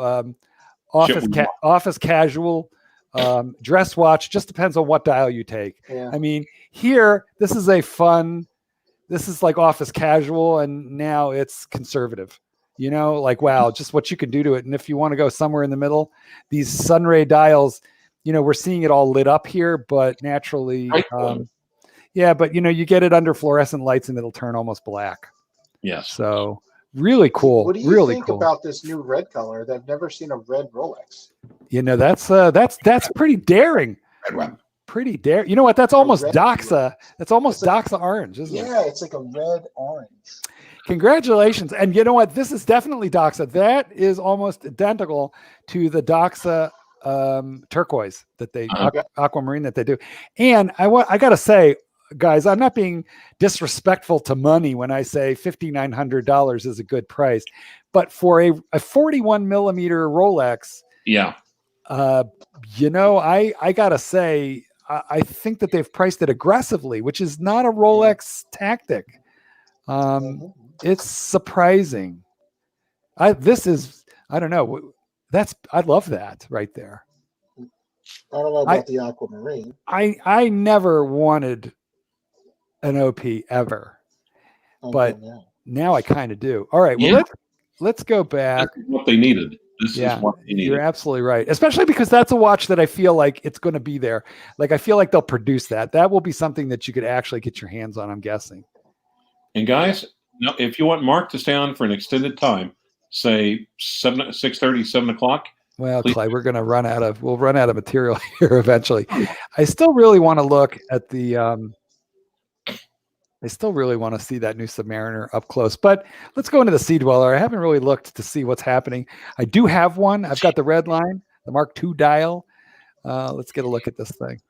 A: office casual, dress watch. Just depends on what dial you take.
C: Yeah.
A: I mean, here, this is like office casual, and now it's conservative. You know, like, wow, just what you can do to it. And if you want to go somewhere in the middle, these sunray dials, you know, we're seeing it all lit up here, but naturally, yeah, but you know, you get it under fluorescent lights and it'll turn almost black.
B: Yes.
A: So really cool.
C: What do you think about this new red color? I've never seen a red Rolex.
A: You know, that's pretty daring.
B: Red one.
A: Pretty daring. You know what? That's almost
C: red
A: Doxa. That's almost Doxa orange, isn't it?
C: Yeah, it's like a red orange.
A: Congratulations. And you know what? This is definitely Doxa. That is almost identical to the Doxa turquoise that they aquamarine that they do. And I got to say, guys, I'm not being disrespectful to money when I say $5,900 is a good price, but for a 41 millimeter Rolex,
B: yeah,
A: you know, I got to say, I think that they've priced it aggressively, which is not a Rolex tactic. It's surprising. I don't know. I love that right there.
C: I don't know about the aquamarine.
A: I never wanted an OP ever, but now I kind of do. All right. Well, let's go back.
B: This is what they needed. This is what they needed.
A: You're absolutely right. Especially because that's a watch that I feel like it's going to be there. Like, I feel like they'll produce that. That will be something that you could actually get your hands on, I'm guessing.
B: And guys, if you want Mark to stay on for an extended time, say 6:30, 7 o'clock.
A: Well, Clyde, we'll run out of material here eventually. I still really want to look at the, I still really want to see that new Submariner up close, but let's go into the Sea Dweller. I haven't really looked to see what's happening. I do have one. I've got the red line, the Mark II dial. Let's get a look at this thing.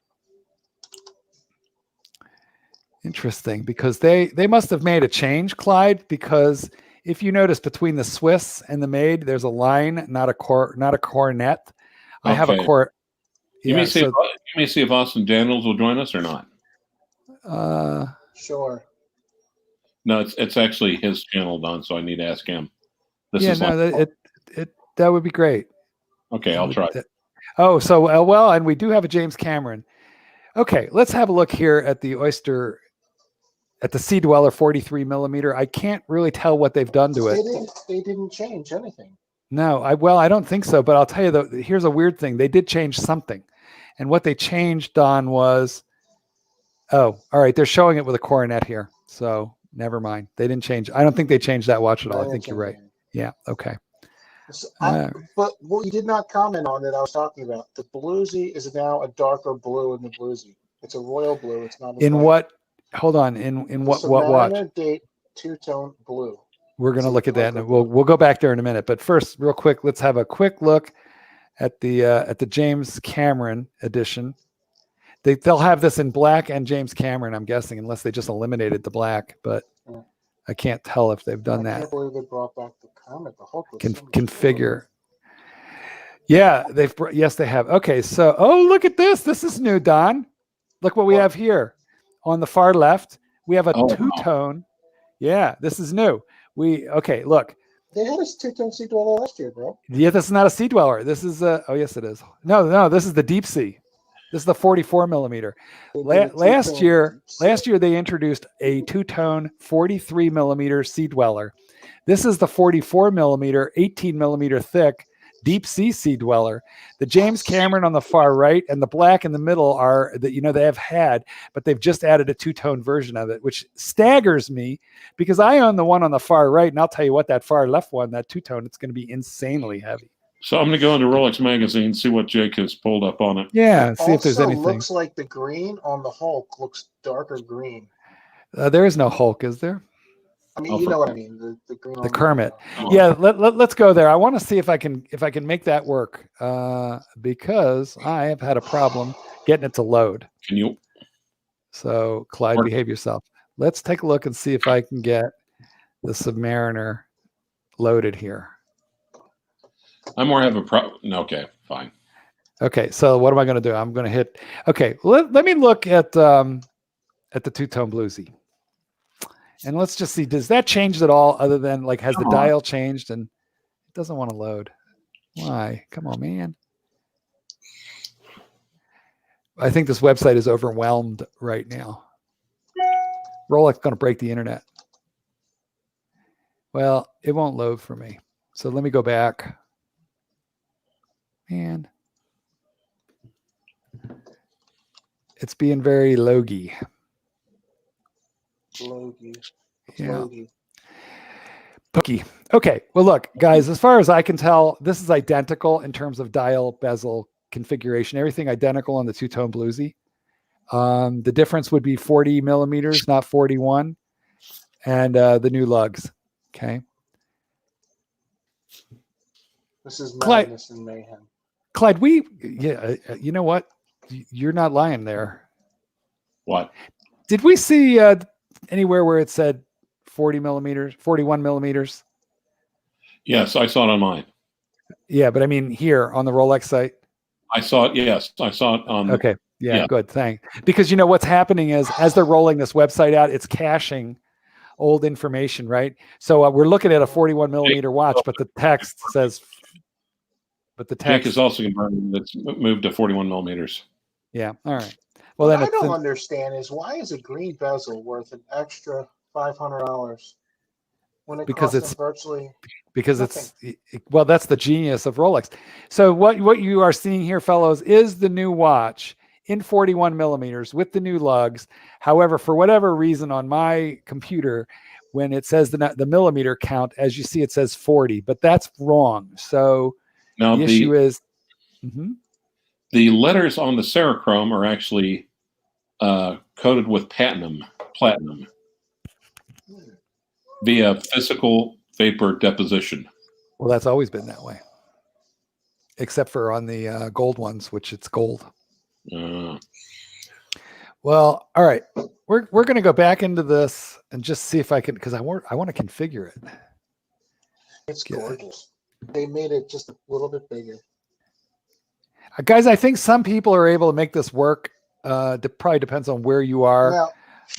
A: Interesting, because they must have made a change, Clyde, because if you notice between the Swiss and the Maid, there's a line, not a coronet. I have a core.
B: You may see if Austin Daniels will join us or not.
C: Sure.
B: No, it's actually his channel, Don, so I need to ask him.
A: That would be great.
B: Okay, I'll try.
A: And we do have a James Cameron. Okay, let's have a look here at the Oyster. At the Sea Dweller 43 millimeter, I can't really tell what they've done to it.
C: They didn't change anything.
A: No, I don't think so. But I'll tell you though, here's a weird thing. They did change something, and what they changed on was, all right, they're showing it with a coronet here. So never mind. They didn't change. I don't think they changed that watch at all. I think you're right. Yeah. Okay.
C: But what you did not comment on that I was talking about, the bluesy is now a darker blue in the bluesy. It's a royal blue. It's not.
A: In what? Hold on. In what watch?
C: Date two-tone blue.
A: We're going to look at that, and we'll go back there in a minute. But first, real quick, let's have a quick look at the James Cameron edition. They'll have this in black and James Cameron, I'm guessing, unless they just eliminated the black. But I can't tell if they've done that.
C: I can't believe they brought back the comet. The Hulk was
A: Configure. Yeah, yes, they have. Okay, so look at this. This is new, Don. Look what we have here on the far left. We have a two-tone. Wow. Yeah, this is new. Look.
C: They had a two-tone sea dweller last year, bro.
A: Yeah, this is not a sea dweller. This is yes, it is. No, this is the deep sea. This is the 44 millimeter. Last year they introduced a two-tone 43 millimeter sea dweller. This is the 44 millimeter, 18 millimeter thick deep sea sea dweller. The James Cameron on the far right and the black in the middle are that they have had, but they've just added a two-tone version of it, which staggers me because I own the one on the far right, and I'll tell you what, that far left one, that two-tone, it's going to be insanely heavy.
B: So I'm going to go into Rolex magazine, see what Jake has pulled up on it.
A: Yeah, see if there's anything.
C: Looks like the green on the Hulk looks darker green.
A: There is no Hulk, is there?
C: I mean, you know what I mean. The green.
A: The Kermit. Yeah, let's go there. I want to see if I can make that work because I have had a problem getting it to load.
B: Can you?
A: So, Clyde, behave yourself. Let's take a look and see if I can get the Submariner loaded here.
B: I more have a problem. Okay, fine.
A: Okay, so what am I going to do? I'm going to hit. Okay, let me look at the two-tone bluesy. And let's just see, does that change at all other than like, has the dial changed? And it doesn't want to load. Why? Come on, man. I think this website is overwhelmed right now. Rolex going to break the internet. Well, it won't load for me. So let me go back. Man. It's being very logy. Yeah. Pookie. Okay. Well, look, guys, as far as I can tell, this is identical in terms of dial, bezel, configuration, everything identical on the two-tone bluesy. The difference would be 40 millimeters, not 41. And the new lugs. Okay.
C: This is madness and mayhem.
A: Clyde, you know what? You're not lying there.
B: What?
A: Did we see anywhere where it said 40 millimeters, 41 millimeters?
B: Yes, I saw it on mine.
A: Yeah, but I mean here on the Rolex site.
B: I saw it. Yes, I saw it on.
A: Okay. Yeah, good. Thanks. Because what's happening is as they're rolling this website out, it's caching old information, right? So we're looking at a 41 millimeter watch, but the text says. But the text
B: Jake is also confirming that's moved to 41 millimeters.
A: Yeah. All right. Well,
C: what I don't understand is why is a green bezel worth an extra $500 when it
A: because
C: costs
A: it's
C: virtually
A: because
C: nothing.
A: Well, that's the genius of Rolex. So what you are seeing here, fellows, is the new watch in 41 millimeters with the new lugs. However, for whatever reason on my computer, when it says the millimeter count, as you see, it says 40, but that's wrong. So
B: now
A: the issue is
B: the letters on the Serichrome are actually coated with platinum via physical vapor deposition.
A: Well, that's always been that way, except for on the gold ones, which it's gold. Well, all right, we're going to go back into this and just see if I can, because I want to configure it.
C: It's gorgeous. They made it just a little bit bigger.
A: Guys, I think some people are able to make this work. It probably depends on where you are.
C: Now,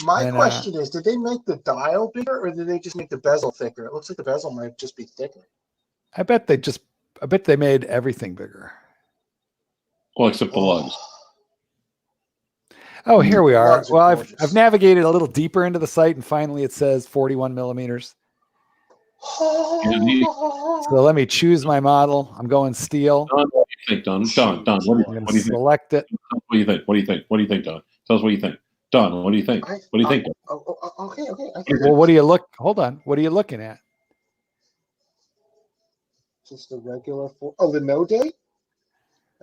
C: my question is, did they make the dial bigger or did they just make the bezel thicker? It looks like the bezel might just be thicker.
A: I bet they made everything bigger.
B: Well, except the lugs.
A: Oh, here we are. Well, I've navigated a little deeper into the site and finally it says 41 millimeters. So let me choose my model. I'm going steel.
B: Don, what do you think, Don? What do you
A: select it.
B: What do you think? What do you think, Don? Tell us what you think. Don, what do you think? What do you think?
C: Okay.
A: Well, what do you look? Hold on. What are you looking at?
C: Just a regular the no date?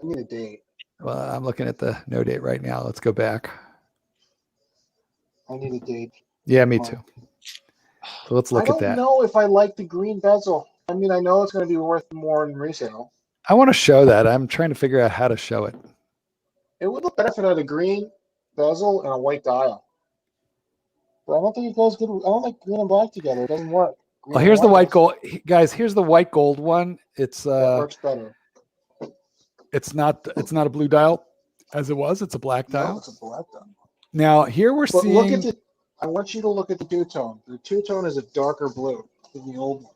C: I need a date.
A: Well, I'm looking at the no date right now. Let's go back.
C: I need a date.
A: Yeah, me too. So let's look at that.
C: I don't know if I like the green bezel. I mean, I know it's going to be worth more in resale.
A: I want to show that. I'm trying to figure out how to show it.
C: It would look better if it had a green bezel and a white dial. But I don't think it goes good. I don't like green and black together. It doesn't work.
A: Well, here's the white gold. Guys, here's the white gold one. It's
C: that works better.
A: It's not a blue dial as it was. It's a black dial.
C: No, it's a black dial.
A: Now here we're
C: But
A: seeing.
C: look at the. I want you to look at the two-tone. The two-tone is a darker blue than the old one.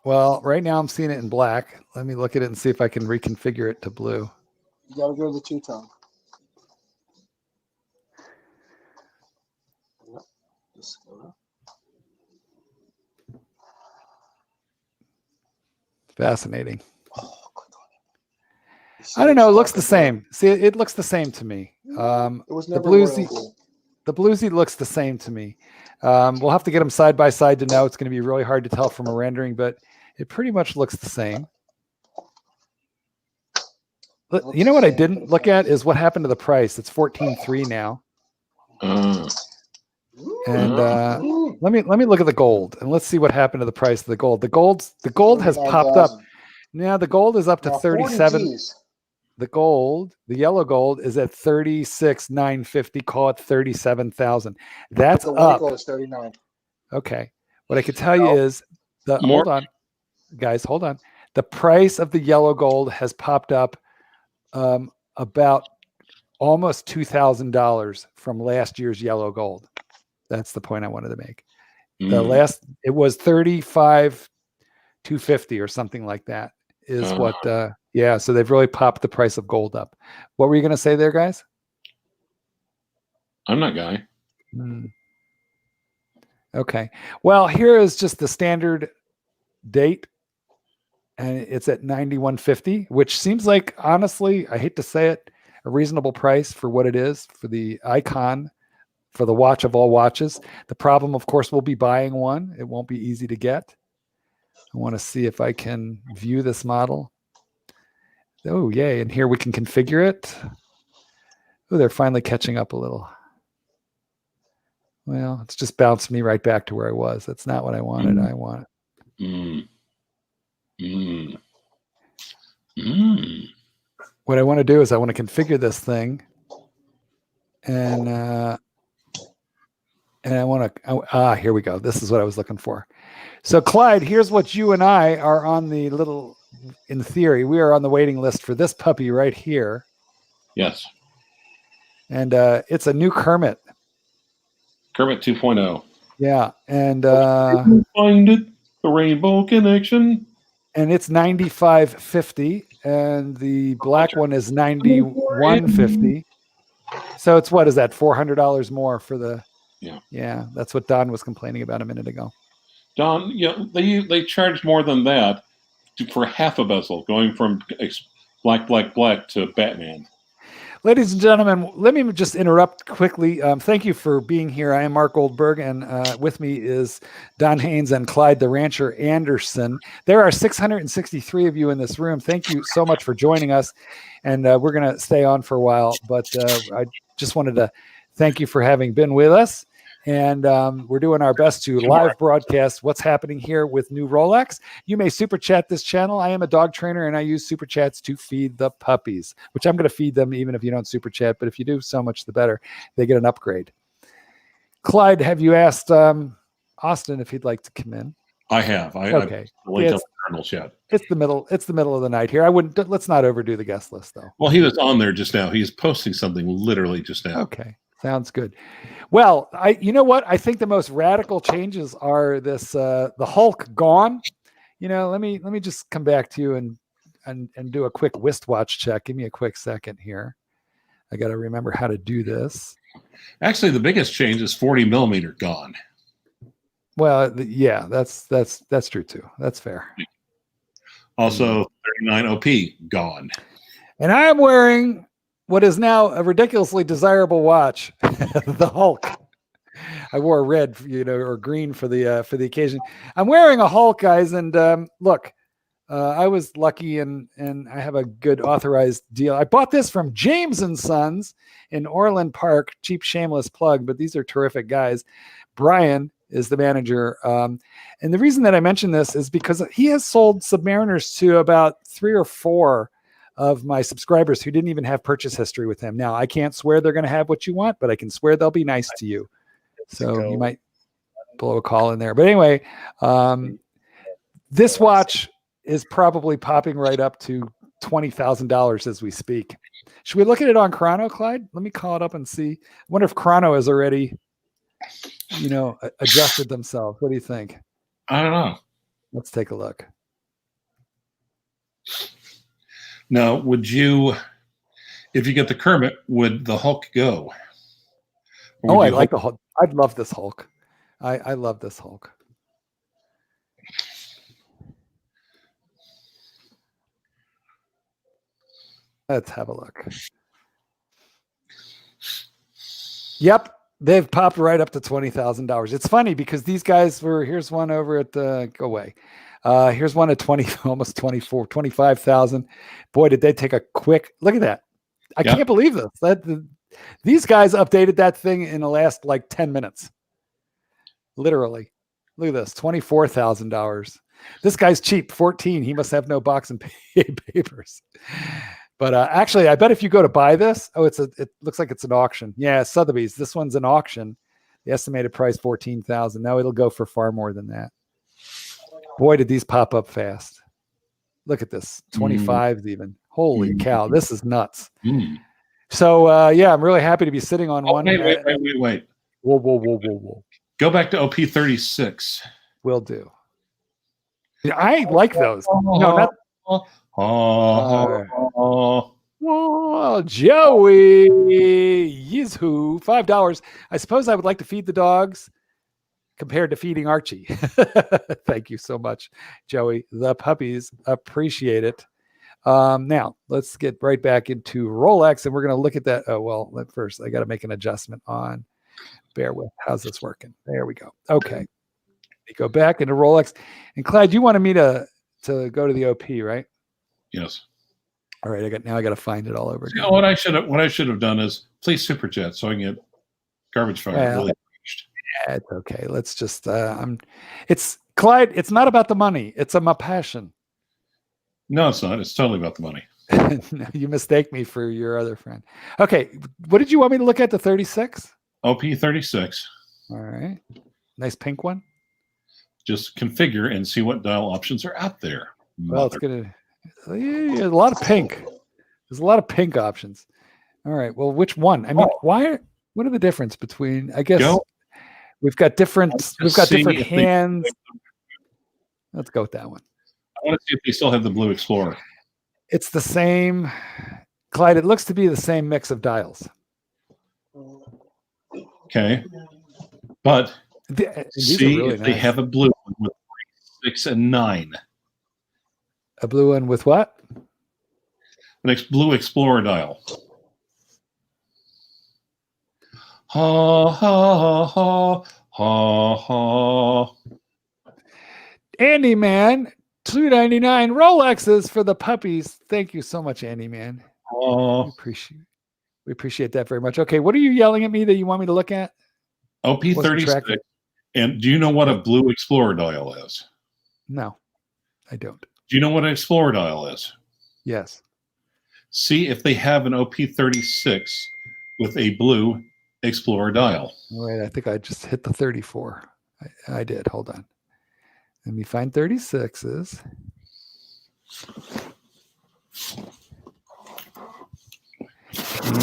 A: Well, right now I'm seeing it in black. Let me look at it and see if I can reconfigure it to blue.
C: You got to go to the two-tone. Yep. Just go to.
A: Fascinating.
C: Oh, click on it.
A: I don't know. It
C: it's
A: looks the
C: darker
A: same. See, it looks the same to me.
C: blue. It was
A: The
C: never royal
A: bluesy,
C: blue.
A: the bluesy looks the same to me. We'll have to get them side by side to know. It's going to be really hard to tell from a rendering, but it pretty much looks the same.
C: Looks
A: You know what
C: the
A: I
C: same,
A: didn't
C: but it's
A: look
C: not
A: at
C: the
A: is what happened to the price. It's 14.3 now. And
C: Ooh,
A: let me look at the gold and let's see what happened to the price of the gold. The gold has popped up.
C: 39,000.
A: Now the gold is up to
C: Now 40
A: 37.
C: G's.
A: The yellow gold is at 36,950. Call it 37,000. That's
C: The white
A: up.
C: gold is 39.
A: Okay. What I could tell you is
B: More-
A: hold on, guys, hold on. The price of the yellow gold has popped up about almost $2,000 from last year's yellow gold. That's the point I wanted to make. It was 35,250 or something like that is what so they've really popped the price of gold up. What were you going to say there, guys?
B: I'm not Guy.
A: Okay. Well, here is just the standard date, and it's at 91.50, which seems like, honestly, I hate to say it, a reasonable price for what it is, for the icon, for the watch of all watches. The problem, of course, will be buying one. It won't be easy to get. I want to see if I can view this model. Oh, yay. And here we can configure it. Oh, they're finally catching up a little. Well, it's just bounced me right back to where I was. That's not what I wanted. I want What I want to do is I want to configure this thing, and I want to. Here we go. This is what I was looking for. So, Clyde, here's what you and I are on the little. In theory, we are on the waiting list for this puppy right here.
B: Yes.
A: And it's a new Kermit.
B: Kermit 2.0.
A: Yeah, and
B: find it, the Rainbow Connection.
A: And it's 95.50, and the black one is 91.50. So it's what is that? $400 more for the. Yeah. That's what Don was complaining about a minute ago.
B: Don, they charge more than that for half a bezel, going from black to Batman.
A: Ladies and gentlemen, let me just interrupt quickly. Thank you for being here. I am Marc Goldberg, and with me is Don Haynes and Clyde the Rancher Anderson. There are 663 of you in this room. Thank you so much for joining us, and we're going to stay on for a while, but I just wanted to thank you for having been with us. And we're doing our best to live broadcast what's happening here with new Rolex. You may super chat this channel. I am a dog trainer, and I use super chats to feed the puppies, which I'm going to feed them even if you don't super chat. But if you do, so much the better. They get an upgrade. Clyde, have you asked Austin if he'd like to come in?
B: I have.
A: Okay.
B: Chat.
A: It's the middle of the night here. Let's not overdo the guest list, though.
B: Well, he was on there just now. He's posting something literally just now.
A: Okay. Sounds good. Well, you know what? I think the most radical changes are this the Hulk gone. Let me just come back to you and do a quick wristwatch check. Give me a quick second here. I got to remember how to do this.
B: Actually, the biggest change is 40 millimeter gone.
A: Well, yeah, that's true too. That's fair.
B: Also, 39 OP gone.
A: And I am wearing what is now a ridiculously desirable watch, the Hulk. I wore red, or green for the occasion. I'm wearing a Hulk, guys, and look, I was lucky and I have a good authorized deal. I bought this from James and Sons in Orland Park. Cheap, shameless plug, but these are terrific guys. Brian is the manager, and the reason that I mention this is because he has sold Submariners to about 3 or 4 of my subscribers who didn't even have purchase history with him. Now, I can't swear they're going to have what you want, but I can swear they'll be nice to you. So you might blow a call in there. But anyway, this watch is probably popping right up to $20,000 as we speak. Should we look at it on Chrono, Clyde? Let me call it up and see. I wonder if Chrono has already, adjusted themselves. What do you think?
B: I don't know.
A: Let's take a look.
B: Now, would you, if you get the Kermit, would the Hulk go?
A: Oh, I like the Hulk. I'd love this Hulk. I love this Hulk. Let's have a look. Yep, they've popped right up to $20,000. It's funny because these guys here's one over at the go away. Here's one at 20, almost 24, 25,000. Boy, did they take a quick look at that. I can't believe this. These guys updated that thing in the last like 10 minutes. Literally. Look at this, $24,000. This guy's cheap, 14. He must have no box and papers. But actually, I bet if you go to buy this, it looks like it's an auction. Yeah, Sotheby's. This one's an auction. The estimated price $14,000. Now it'll go for far more than that. Boy, did these pop up fast. Look at this, 25s even. Holy cow, this is nuts. So I'm really happy to be sitting on one.
B: Wait.
A: Whoa.
B: Go back to OP36.
A: Will do. I like those. No, not. Whoa, Joey, Yizhoo, $5. I suppose I would like to feed the dogs compared to feeding Archie. Thank you so much, Joey. The puppies appreciate it. Now let's get right back into Rolex, and we're going to look at that. Oh, well, first I got to make an adjustment on. Bear with. How's this working? There we go. Okay. We go back into Rolex, and Clyde, you wanted me to go to the OP, right?
B: Yes.
A: All right. I got to find it all over again.
B: What I should have done is please super chat so I can get garbage fire.
A: Well, yeah, it's okay. Let's just. It's Clyde. It's not about the money. It's my passion.
B: No, it's not. It's totally about the money.
A: No, you mistake me for your other friend. Okay. What did you want me to look at? The 36?
B: OP36.
A: All right. Nice pink one.
B: Just configure and see what dial options are out there.
A: Well, it's gonna. Yeah, a lot of pink. There's a lot of pink options. All right. Well, which one? I mean, what are the difference between? I guess we've got different hands. Let's go with that one.
B: I want to see if they still have the Blue Explorer.
A: It's the same, Clyde. It looks to be the same mix of dials.
B: Okay, but see
A: really
B: if they have a blue one with 6 and 9.
A: A blue one with what?
B: The Blue Explorer dial. Ha ha ha ha ha.
A: Andy Man, $2.99 Rolexes for the puppies. Thank you so much, Andy Man. We appreciate that very much. Okay, what are you yelling at me that you want me to look at?
B: OP36. And do you know what a Blue Explorer dial is?
A: No, I don't.
B: Do you know what an Explorer dial is?
A: Yes.
B: See if they have an OP36 with a Blue Explorer dial.
A: Wait, I think I just hit the 34. I did. Hold on. Let me find 36s.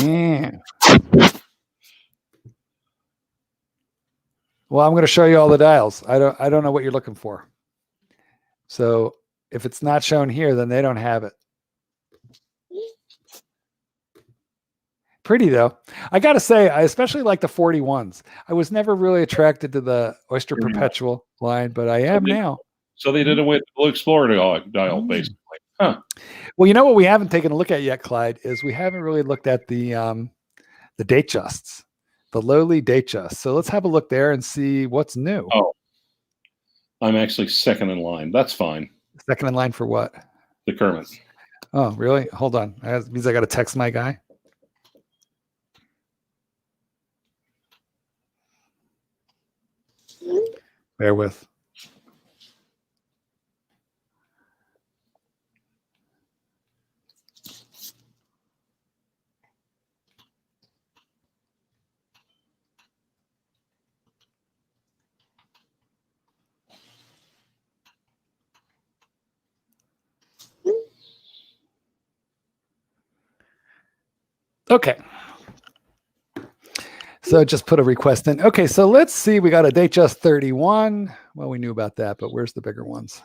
A: Yeah. Well, I'm going to show you all the dials. I don't know what you're looking for. So if it's not shown here, then they don't have it. Pretty though. I got to say, I especially like the 41s. I was never really attracted to the Oyster Perpetual line, but I am now.
B: So they did away with the Blue Explorer dial, basically. Huh.
A: Well, you know what we haven't taken a look at yet, Clyde, is we haven't really looked at the date justs, the lowly date justs. So let's have a look there and see what's new.
B: Oh, I'm actually second in line. That's fine.
A: Second in line for what?
B: The Kermit.
A: Oh, really? Hold on. That means I got to text my guy. Bear with. Okay. So just put a request in. Okay, so let's see. We got a Datejust 31. Well, we knew about that, but where's the bigger ones?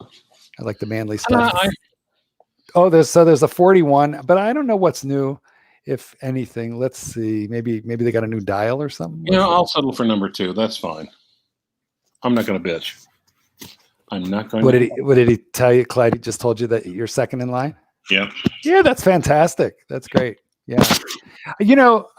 A: I like the manly stuff. There's a 41, but I don't know what's new, if anything. Let's see. Maybe they got a new dial or something.
B: I'll settle for number 2. That's fine. I'm not going to bitch. I'm not going.
A: What did he tell you, Clyde? He just told you that you're second in line.
B: Yeah.
A: Yeah, that's fantastic. That's great. Yeah.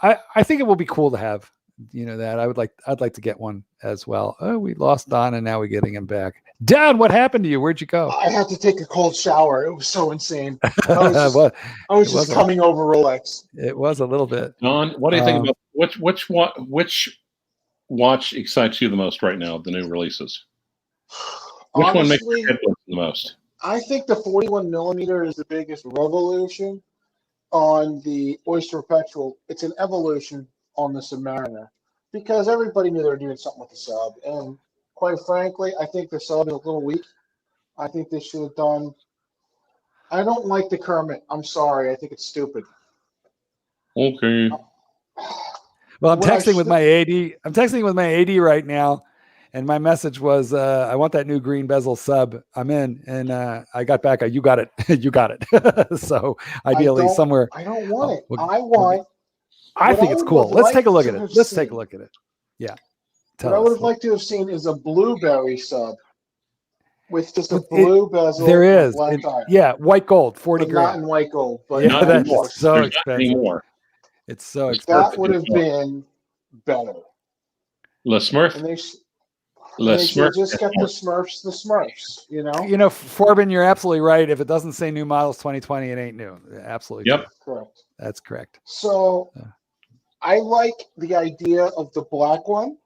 A: I think it will be cool to have, that. I'd like to get one as well. Oh, we lost Don and now we're getting him back. Don, what happened to you? Where'd you go?
C: I had to take a cold shower. It was so insane. I was just coming over Rolex.
A: It was a little bit.
B: Don, what do you think about which watch excites you the most right now? The new releases. Which one makes your head look the most?
C: I think the 41 millimeter is the biggest revolution on the Oyster Perpetual. It's an evolution on the Submariner because everybody knew they were doing something with the sub. And quite frankly, I think the sub is a little weak. I think they should have done. I don't like the Kermit. I'm sorry. I think it's stupid.
B: Okay.
A: Well, I'm texting with my AD. I'm texting with my AD right now. And my message was, I want that new green bezel sub. I'm in. And I got back, you got it. You got it. So ideally somewhere.
C: I don't want it.
A: I think it's cool. Let's take a look at it. Let's take a look at it. Yeah.
C: What I would have liked to have seen is a blueberry sub with just a blue bezel.
A: There is.
C: Yeah,
A: white gold, 40 grand.
C: Not in white gold. But
B: yeah,
A: that's so expensive.
B: It's
A: so expensive.
C: That would have been better.
B: Le Smurf.
C: They just kept the Smurfs,
A: Forbin, you're absolutely right. If it doesn't say new models 2020, it ain't new. Absolutely.
B: Yep.
C: Correct.
A: That's correct.
C: So I like the idea of the black one.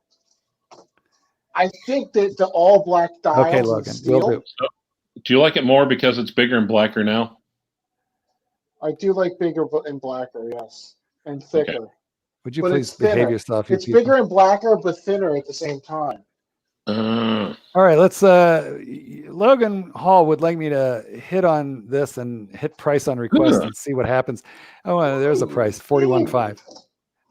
C: I think that the all black dials.
A: Okay, Logan. Will do.
B: So, do you like it more because it's bigger and blacker now?
C: I do like bigger and blacker, yes. And thicker. Okay.
A: Would you please behave yourself?
C: It's bigger and blacker, but thinner at the same time.
A: All right, let's Logan Hall would like me to hit on this and hit price on request and see what happens. Oh, there's a price, 41.5.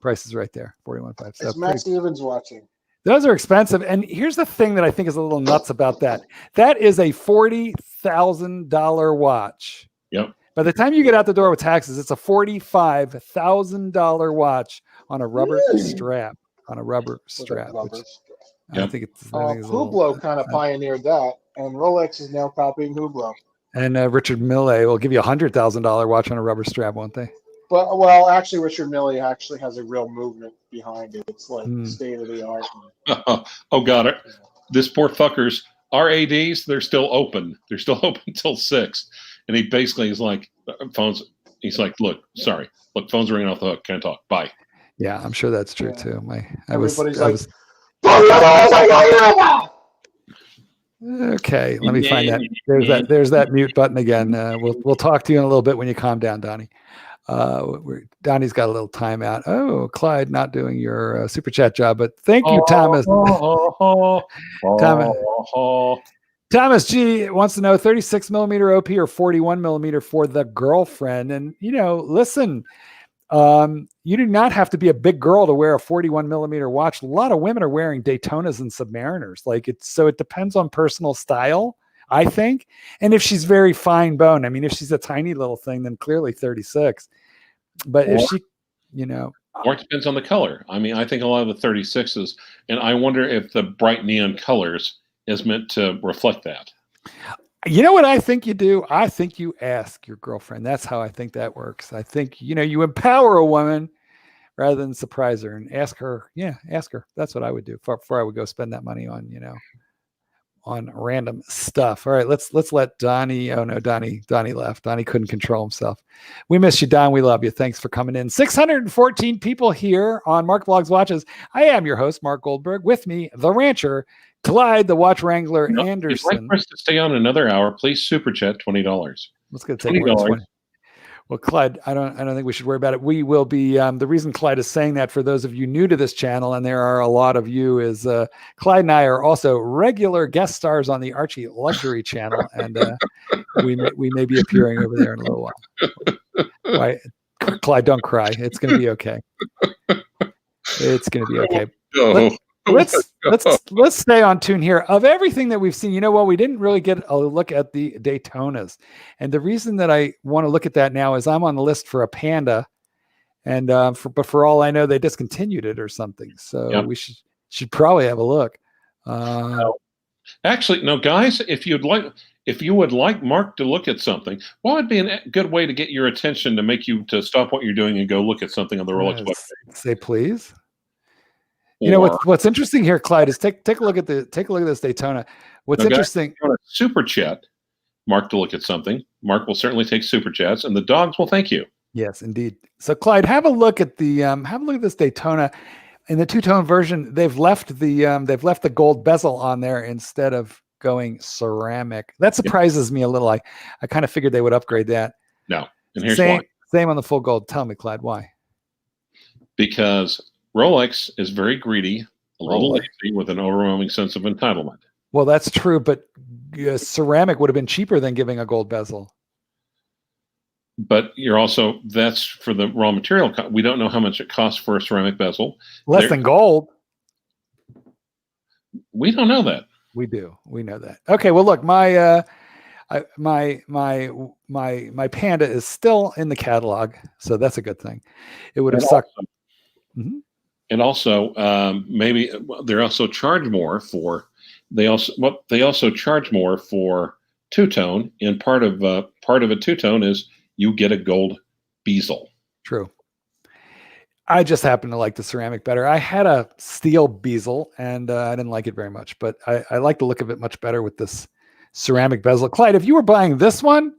A: Price is right there, 41.5.
C: So Matt Stevens watching.
A: Those are expensive. And here's the thing that I think is a little nuts about that. That is a $40,000 watch.
B: Yep.
A: By the time you get out the door with taxes, it's a $45,000 watch on a rubber strap.
B: Yep.
A: I think it's
C: Hublot kind of pioneered that, and Rolex is now copying Hublot.
A: And Richard Mille will give you a $100,000 watch on a rubber strap, won't they?
C: But actually, Richard Mille actually has a real movement behind it. It's like state of the art.
B: Oh, got it. This poor fuckers. Our ADs, they're still open. They're still open until 6. And he basically is like, phones. He's like, look, phones are ringing off the hook. Can't talk. Bye.
A: Yeah, I'm sure that's true too. Okay, let me find that. There's that mute button again. We'll talk to you in a little bit when you calm down, Donnie. Donnie's got a little timeout. Oh, Clyde, not doing your super chat job, but thank you, Thomas. Thomas G wants to know 36 millimeter OP or 41 millimeter for the girlfriend. And listen, you do not have to be a big girl to wear a 41 millimeter watch. A lot of women are wearing Daytonas and Submariners. So it depends on personal style, I think. And if she's very fine bone, I mean, if she's a tiny little thing, then clearly 36. But if she,
B: or it depends on the color. I mean, I think a lot of the 36s, and I wonder if the bright neon colors is meant to reflect that.
A: You know what I think you do? I think you ask your girlfriend. That's how I think that works. I think, you empower a woman rather than surprise her and ask her. Yeah, ask her. That's what I would do before I would go spend that money on, on random stuff. All right, let's let Donnie. Oh no, Donnie left. Donnie couldn't control himself. We miss you, Don. We love you. Thanks for coming in. 614 people here on Mark Vlogs Watches. I am your host, Mark Goldberg. With me, the rancher, Clyde, the watch wrangler, Anderson.
B: If you'd like for us to stay on another hour, please super chat $20.
A: Let's get to take $20. Well, Clyde, I don't think we should worry about it. We will be. The reason Clyde is saying that, for those of you new to this channel, and there are a lot of you, is Clyde and I are also regular guest stars on the Archie Luxury channel, and we may be appearing over there in a little while. Clyde, don't cry. It's going to be okay. It's going to be okay.
B: Oh,
A: Let's stay on tune here. Of everything that we've seen, you know what? We didn't really get a look at the Daytonas, and the reason that I want to look at that now is I'm on the list for a Panda, and but for all I know, they discontinued it or something. So we should probably have a look.
B: Actually, no, guys. If you would like Mark to look at something, what would be a good way to get your attention to make you to stop what you're doing and go look at something on the Rolex website?
A: Say please. You know what's interesting here, Clyde, is take a look at this Daytona. What's interesting?
B: Guys, super chat Mark to look at something. Mark will certainly take super chats, and the dogs will thank you.
A: Yes, indeed. So, Clyde, have a look at this Daytona. In the two-tone version, they've left the gold bezel on there instead of going ceramic. That surprises me a little. I kind of figured they would upgrade that.
B: No, and here's why.
A: Same on the full gold. Tell me, Clyde, why?
B: Because Rolex is very greedy, a little lazy, with an overwhelming sense of entitlement.
A: Well, that's true, but ceramic would have been cheaper than giving a gold bezel.
B: But that's for the raw material. We don't know how much it costs for a ceramic bezel.
A: Less than gold.
B: We don't know that.
A: We do. We know that. Okay. Well, look, my Panda is still in the catalog, so that's a good thing. It would have sucked.
B: And also, maybe they also charge more for. They also charge more for two-tone, and part of a two-tone is you get a gold bezel.
A: True. I just happen to like the ceramic better. I had a steel bezel, and I didn't like it very much, but I like the look of it much better with this ceramic bezel. Clyde, if you were buying this one,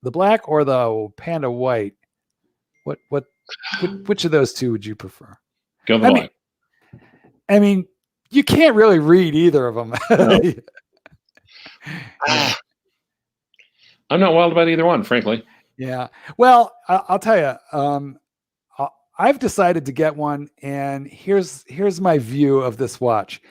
A: the black or the Panda white, which of those two would you prefer?
B: Go the black.
A: I mean, you can't really read either of them.
B: No. I'm not wild about either one, frankly.
A: Yeah. Well, I'll tell you, I've decided to get one, and here's my view of this watch.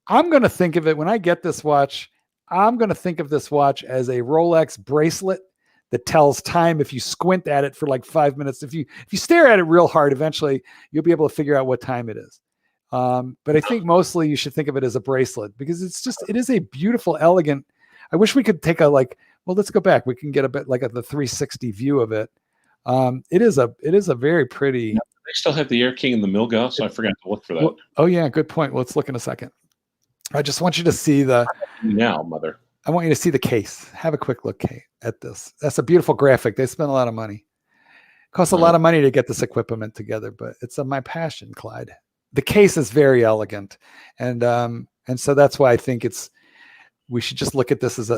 A: I'm going to think of it when I get this watch. I'm going to think of this watch as a Rolex bracelet that tells time if you squint at it for like 5 minutes. If you stare at it real hard, eventually you'll be able to figure out what time it is. But I think mostly you should think of it as a bracelet because it is a beautiful, elegant. I wish we could take let's go back. We can get a bit like the 360 view of it. It is a very pretty.
B: They still have the Air King and the Milgauss. I forgot to look for that.
A: Oh yeah, good point. Well, let's look in a second. I just want you to see
B: mother.
A: I want you to see the case. Have a quick look, Kate, at this. That's a beautiful graphic. They spent a lot of money. It costs a lot of money to get this equipment together, but it's my passion, Clyde. The case is very elegant, and so that's why I think we should just look at this as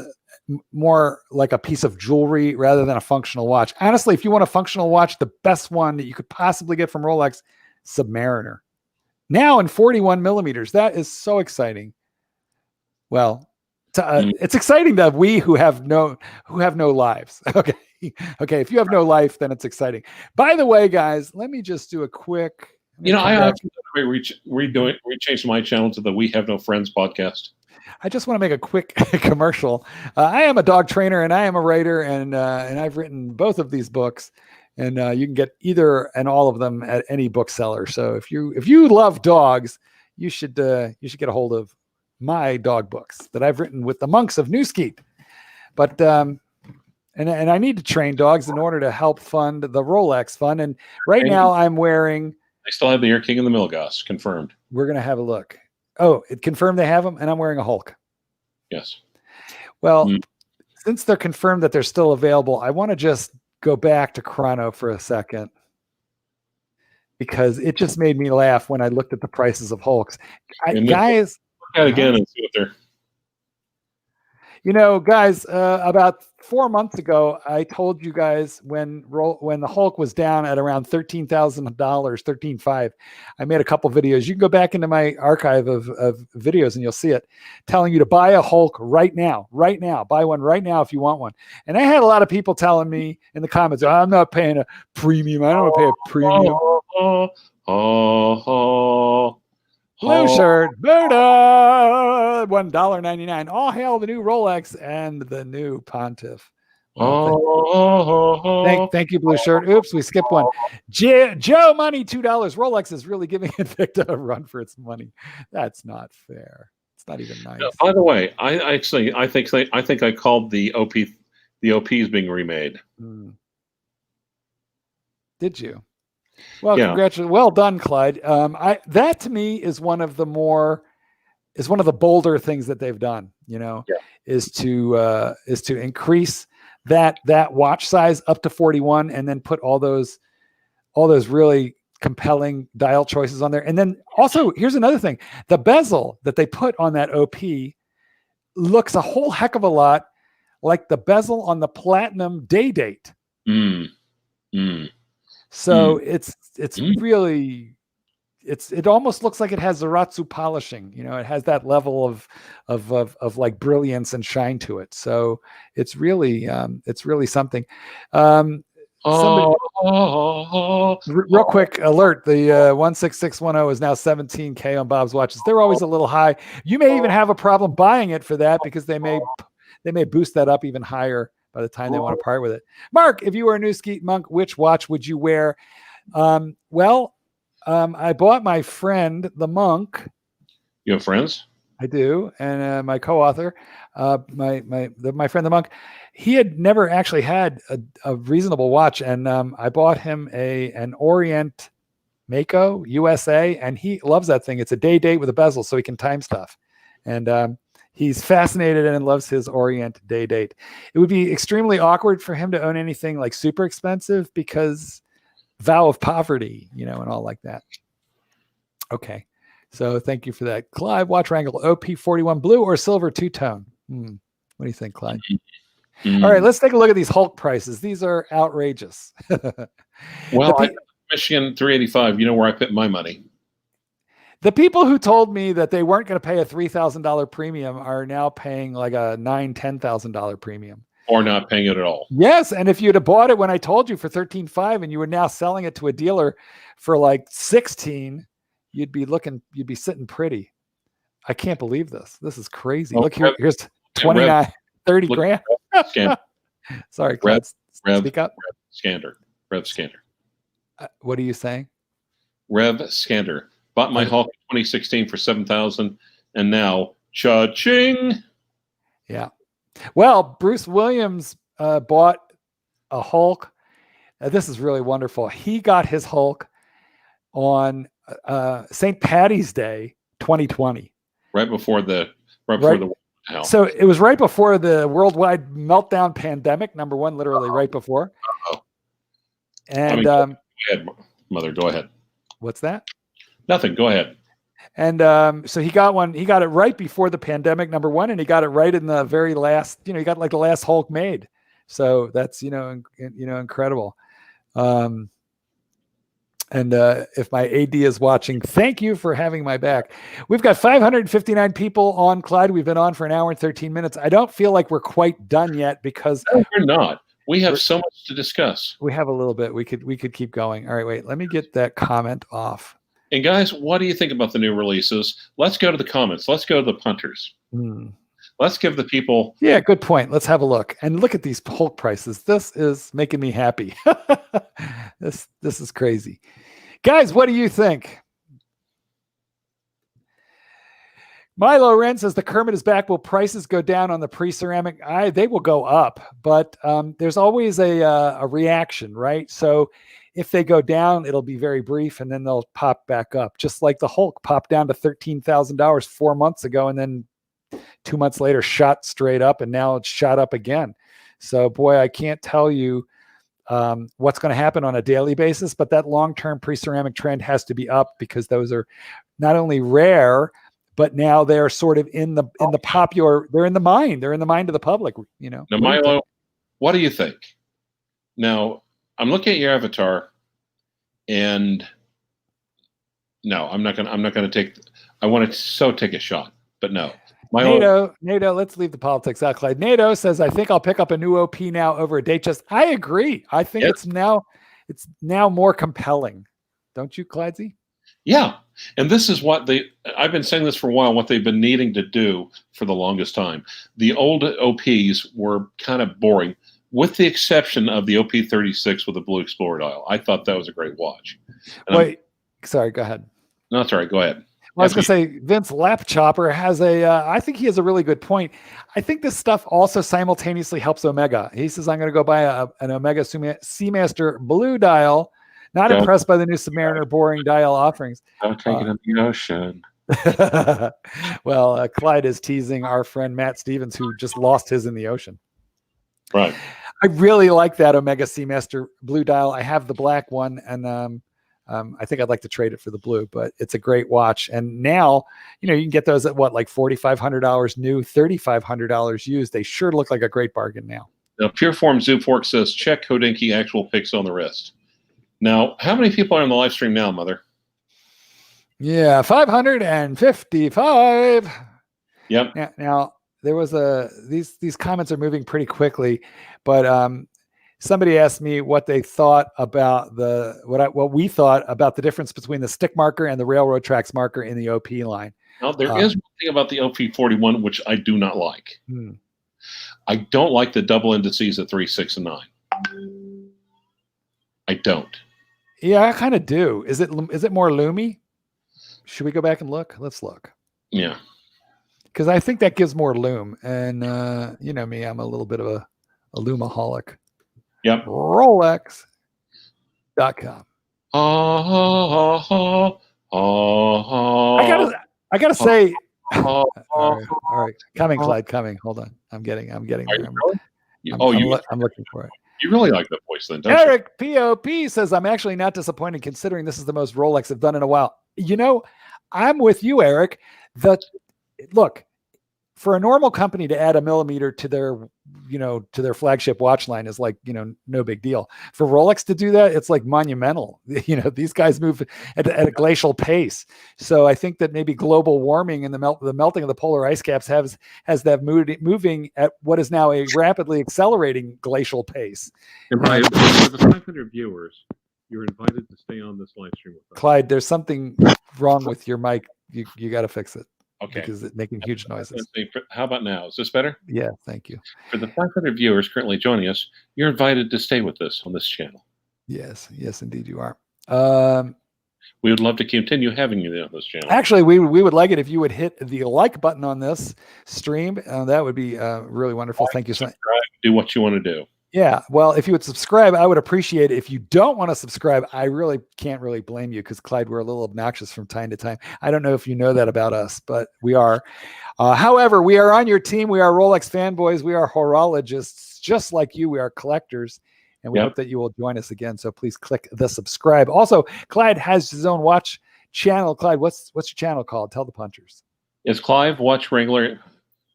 A: more like a piece of jewelry rather than a functional watch. Honestly, if you want a functional watch, the best one that you could possibly get from Rolex, Submariner. Now in 41 millimeters. That is so exciting. Well, it's exciting that we who have no lives. Okay. Okay. If you have no life, then it's exciting. By the way, guys, let me just do a quick.
B: I changed my channel to the We Have No Friends podcast.
A: I just want to make a quick commercial. I am a dog trainer and I am a writer, and I've written both of these books, and you can get either and all of them at any bookseller. So if you love dogs, you should get a hold of my dog books that I've written with the monks of New Skeet. But and I need to train dogs in order to help fund the Rolex fund. And now I'm wearing.
B: They still have the Air King and the Milgauss confirmed.
A: We're gonna have a look. Oh, it confirmed they have them, and I'm wearing a Hulk.
B: Yes.
A: Well, since they're confirmed that they're still available, I want to just go back to Chrono for a second because it just made me laugh when I looked at the prices of Hulks. Guys,
B: look at it again and see what they're.
A: Guys, about 4 months ago, I told you guys when the Hulk was down at around $13,000, $13,500, I made a couple videos. You can go back into my archive of videos and you'll see it telling you to buy a Hulk right now, buy one right now if you want one. And I had a lot of people telling me in the comments, I'm not paying a premium. I don't want to pay a premium. Blue shirt, Buddha, $1.99. All hail the new Rolex and the new Pontiff. Thank you, Blue Shirt. Oops, we skipped one. Joe Money, $2. Rolex is really giving Invicta a run for its money. That's not fair. It's not even nice.
B: By the way, I think I called the OP. The OP is being remade.
A: Did you? Well,
B: Yeah.
A: congratulations. Well done, Clyde. That to me is one of the bolder things that they've done. Is to increase that watch size up to 41, and then put all those really compelling dial choices on there. And then also, here's another thing: the bezel that they put on that OP looks a whole heck of a lot like the bezel on the Platinum Day Date. So it's really, it almost looks like it has Zaratsu polishing. It has that level of like brilliance and shine to it. So it's really something. Real quick alert: the 16610 is now 17K on Bob's watches. They're always a little high. You may even have a problem buying it for that, because they may boost that up even higher by the time they want to part with it. Mark, if you were a new Skeet Monk, which watch would you wear? I bought my friend the Monk.
B: You have friends?
A: I do, and my co-author, my friend the Monk, he had never actually had a reasonable watch, and I bought him an Orient Mako USA, and he loves that thing. It's a day date with a bezel, so he can time stuff, and he's fascinated and loves his Orient day date. It would be extremely awkward for him to own anything like super expensive, because vow of poverty, and all like that. Okay. So thank you for that. Clyde, watch wrangle, OP41 blue or silver two-tone? What do you think, Clyde? All right, let's take a look at these Hulk prices. These are outrageous.
B: Well, Michigan 385, you know where I put my money.
A: The people who told me that they weren't going to pay a $3,000 premium are now paying like a $9,000, $10,000 premium.
B: Or not paying it at all.
A: Yes, and if you'd have bought it when I told you for $13,500 and you were now selling it to a dealer for like $16,000, you'd be sitting pretty. I can't believe this. This is crazy. Look here. Here's 29, 30 grand. Sorry, Clyde. Speak up.
B: Rev Scander.
A: What are you saying?
B: Rev Scander. Bought my Hulk in 2016 for $7,000, and now cha-ching.
A: Yeah. Well, Bruce Williams bought a Hulk. This is really wonderful. He got his Hulk on St. Patty's Day 2020.
B: Right before the hell.
A: So it was right before the worldwide meltdown pandemic, number one, literally right before. And
B: go ahead, Mother, go ahead.
A: What's that?
B: Nothing, go ahead.
A: And so he got it right before the pandemic, number one, and he got it right in the very last, he got like the last Hulk made. So that's, incredible. And if my AD is watching, thank you for having my back. We've got 559 people on, Clyde. We've been on for an hour and 13 minutes. I don't feel like we're quite done yet, because
B: no, we're not. We have so much to discuss.
A: We have a little bit. We could keep going. All right, wait. Let me get that comment off.
B: And guys, what do you think about the new releases? Let's go to the comments. Let's go to the punters. Let's give the people.
A: Yeah, good point. Let's have a look. And look at these Hulk prices. This is making me happy. This is crazy. Guys, what do you think? Milo Wren says the Kermit is back. Will prices go down on the pre-ceramic? They will go up, but there's always a reaction, right? So if they go down, it'll be very brief, and then they'll pop back up. Just like the Hulk popped down to $13,000 4 months ago, and then 2 months later shot straight up, and now it's shot up again. So boy, I can't tell you what's going to happen on a daily basis, but that long-term pre-ceramic trend has to be up, because those are not only rare, but now they're sort of in the popular, they're in the mind of the public,
B: Now, Milo, what do you think? Now, I'm looking at your avatar, and no, I'm not gonna take. I want to take a shot, but no.
A: NATO, let's leave the politics out, Clyde. NATO says, I think I'll pick up a new OP now over a Datejust. I agree. I think it's now more compelling. Don't you, Clydesy?
B: Yeah. And this is what I've been saying this for a while, what they've been needing to do for the longest time. The old OPs were kind of boring. with the exception of the OP36 with the blue Explorer dial. I thought that was a great watch. And
A: Wait, sorry, go ahead.
B: no, that's all right. Go ahead.
A: Well, I was going to say Vince Lapchopper has I think he has a really good point. I think this stuff also simultaneously helps Omega. He says, I'm going to go buy an Omega Seamaster blue dial. Not impressed by the new Submariner boring dial offerings.
B: Don't take it in the ocean.
A: Well, Clyde is teasing our friend Matt Stevens, who just lost his in the ocean.
B: Right.
A: I really like that Omega Seamaster blue dial. I have the black one, and I think I'd like to trade it for the blue, but it's a great watch. And now, you can get those at what, like $4,500 new, $3,500 used. They sure look like a great bargain now.
B: Now, Pureform Zoofork says, check Hodinkee actual pics on the wrist. Now, how many people are on the live stream now, Mother?
A: Yeah, 555.
B: Yep.
A: Now there was these comments are moving pretty quickly, but somebody asked me what they thought about what we thought about the difference between the stick marker and the railroad tracks marker in the OP line.
B: Now, there is one thing about the OP41 which I do not like. I don't like the double indices at 3, 6, and 9. I don't.
A: Yeah, I kind of do. Is it more loomy? Should we go back and look? Let's look.
B: Yeah.
A: Because I think that gives more loom. And you know me, I'm a little bit of a loomaholic.
B: Yep.
A: Rolex.com. I gotta say. All right. Coming, Clyde, coming. Hold on. I'm getting there. I'm looking for it.
B: You really like that voice then, don't
A: Eric POP says, I'm actually not disappointed considering this is the most Rolex I've done in a while. I'm with you, Eric. Look, for a normal company to add a millimeter to their flagship watch line is like, no big deal. For Rolex to do that, it's like monumental. These guys move at a glacial pace. So I think that maybe global warming and the melting of the polar ice caps has them moving at what is now a rapidly accelerating glacial pace.
B: And for the 500 viewers, you're invited to stay on this live stream with us.
A: Clyde, there's something wrong with your mic. You got to fix it.
B: Okay.
A: Because it's making huge noises.
B: How about now? Is this better?
A: Yeah, thank you.
B: For the 500 viewers currently joining us, you're invited to stay with us on this channel.
A: Yes, indeed you are.
B: We would love to continue having you on this channel.
A: Actually, we would like it if you would hit the like button on this stream. That would be really wonderful. Thank you so much.
B: Do what you want to do.
A: Yeah, well, if you would subscribe, I would appreciate it. If you don't want to subscribe, I really can't blame you because, Clyde, we're a little obnoxious from time to time. I don't know if you know that about us, but we are. However, we are on your team. We are Rolex fanboys. We are horologists, just like you. We are collectors, and we hope that you will join us again. So please click the subscribe. Also, Clyde has his own watch channel. Clyde, what's your channel called? Tell the punchers.
B: It's Clive Watch Wrangler.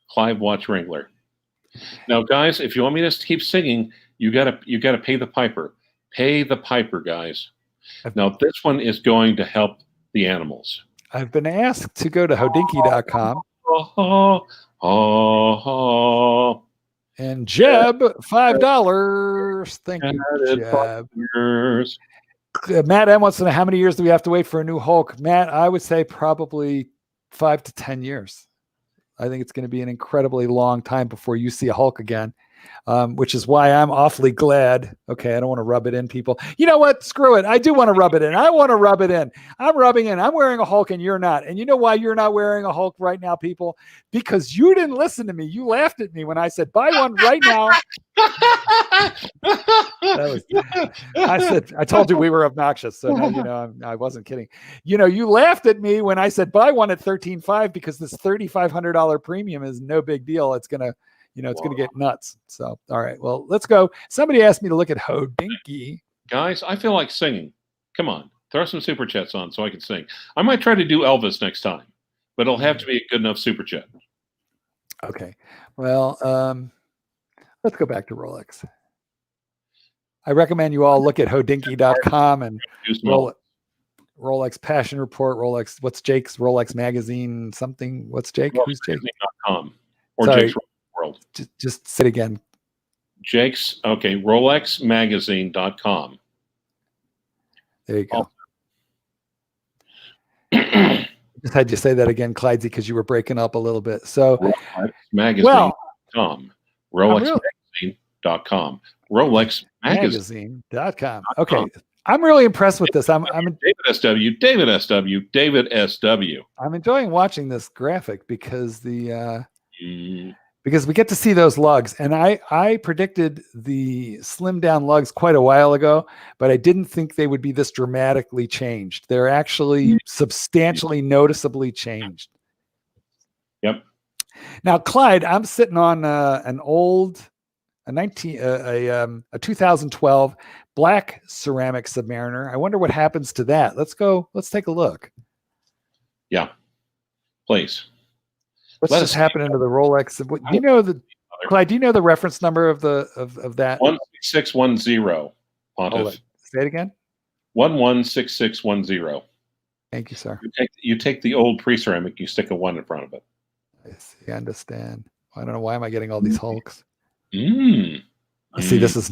B: Clive Watch Wrangler. Now, guys, if you want me to keep singing, you gotta pay the piper. Pay the piper, guys. Now, this one is going to help the animals.
A: I've been asked to go to Hodinkee.com. And Jeb, $5. Thank you, Jeb. Matt M wants to know how many years do we have to wait for a new Hulk? Matt, I would say probably 5 to 10 years. I think it's going to be an incredibly long time before you see a Hulk again, which is why I'm awfully glad. Okay, I don't want to rub it in, people. You know what? Screw it. I do want to rub it in. I want to rub it in. I'm rubbing in. I'm wearing a Hulk and you're not. And you know why you're not wearing a Hulk right now, people? Because you didn't listen to me. You laughed at me when I said, buy one right now. I told you we were obnoxious. So now, I wasn't kidding. You laughed at me when I said, buy one at $13,500 because this $3,500 premium is no big deal. It's going to, it's going to get nuts. So, all right, well, let's go. Somebody asked me to look at Hodinkee.
B: Guys, I feel like singing. Come on, throw some super chats on so I can sing. I might try to do Elvis next time, but it'll have to be a good enough super chat.
A: Okay. Well, let's go back to Rolex. I recommend you all look at Hodinkee.com and Rolex Passion Report, Rolex. What's Jake's Rolex Magazine? Something. What's Jake? Who's Jake?
B: Or
A: Sorry.
B: Jake's World.
A: Just say it again.
B: Jake's, okay, RolexMagazine.com.
A: There you go. Just had you say that again, Clydesy, because you were breaking up a little bit. So,
B: RolexMagazine.com. RolexMagazine.com. Rolex.com. Rolex Magazine.
A: Magazine.com. Okay. I'm really impressed with this.
B: David SW.
A: I'm enjoying watching this graphic because
B: Mm,
A: because we get to see those lugs. And I predicted the slim down lugs quite a while ago, but I didn't think they would be this dramatically changed. They're actually substantially noticeably changed.
B: Yep.
A: Now, Clyde, I'm sitting on an old a 2012 black ceramic Submariner. I wonder what happens to that. Let's take a look.
B: Yeah. Please.
A: What's just happening to the Rolex? Do you know Clyde, do you know the reference number of that?
B: 16610. Pontiff.
A: Say it again.
B: 116610.
A: Thank you, sir.
B: You take the old pre-ceramic, you stick a 1 in front of it.
A: I see, I understand. I don't know why am I getting all these hulks.
B: Mm.
A: See, this is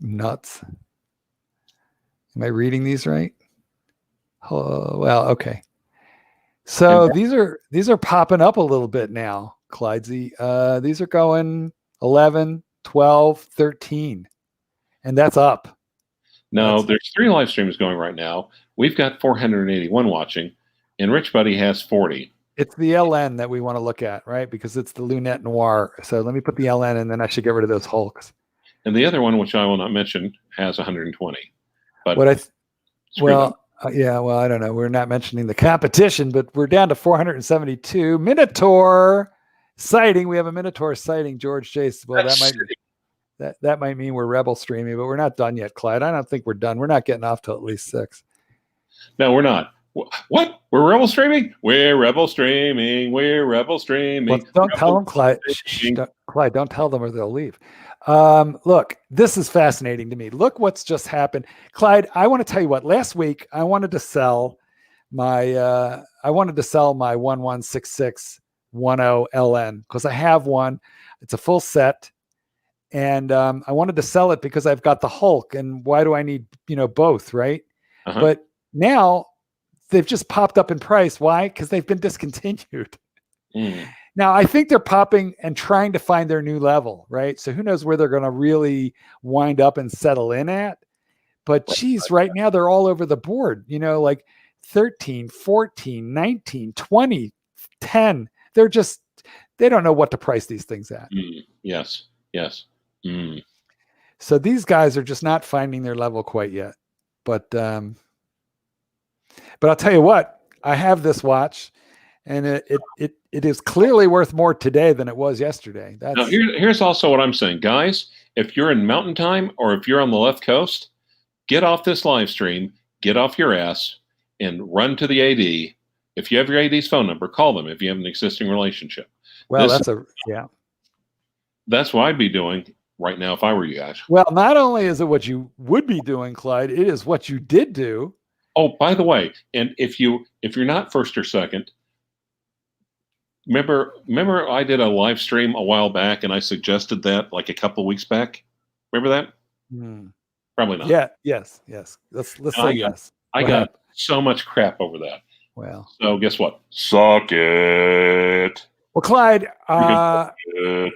A: nuts. Am I reading these right? Oh, well, okay. So these are popping up a little bit now, Clydesy. These are going 11, 12, 13, and that's up.
B: No, there's 3 live streams going right now. We've got 481 watching, and Rich Buddy has 40.
A: It's the LN that we want to look at, right? Because it's the Lunette Noir. So let me put the LN, and then I should get rid of those hulks.
B: And the other one, which I will not mention, has 120. But
A: yeah, well, I don't know. We're not mentioning the competition, but we're down to 472. Minotaur sighting. We have a Minotaur sighting, George Chase. Well, that might mean we're rebel streaming, but we're not done yet, Clyde. I don't think we're done. We're not getting off till at least 6.
B: No, we're not. What? We're rebel streaming? We're rebel streaming. We're rebel streaming.
A: Well, don't tell them, Clyde. Clyde, don't tell them or they'll leave. Look, this is fascinating to me. Look what's just happened. Clyde, I want to tell you what, last week I wanted to sell my 116610 LN because I have one. It's a full set. And I wanted to sell it because I've got the Hulk. And why do I need, both, right?
B: Uh-huh.
A: But now they've just popped up in price. Why? Because they've been discontinued.
B: Mm.
A: Now, I think they're popping and trying to find their new level, right? So who knows where they're going to really wind up and settle in at. But geez, right now they're all over the board, like 13, 14, 19, 20, 10. They don't know what to price these things at.
B: Yes. Mm.
A: So these guys are just not finding their level quite yet. But I'll tell you what, I have this watch, and it is clearly worth more today than it was yesterday.
B: Now, here's also what I'm saying, guys. If you're in Mountain Time or if you're on the left coast, get off this live stream, get off your ass, and run to the AD. If you have your AD's phone number, call them if you have an existing relationship.
A: Well,
B: That's what I'd be doing right now if I were you guys.
A: Well, not only is it what you would be doing, Clyde, it is what you did do.
B: Oh, by the way, and if you're not first or second, remember I did a live stream a while back and I suggested that like a couple of weeks back. Remember that? Probably not.
A: Yeah. Yes. Let's say yes.
B: I got so much crap over that.
A: Well.
B: So guess what? Suck it.
A: Well, Clyde,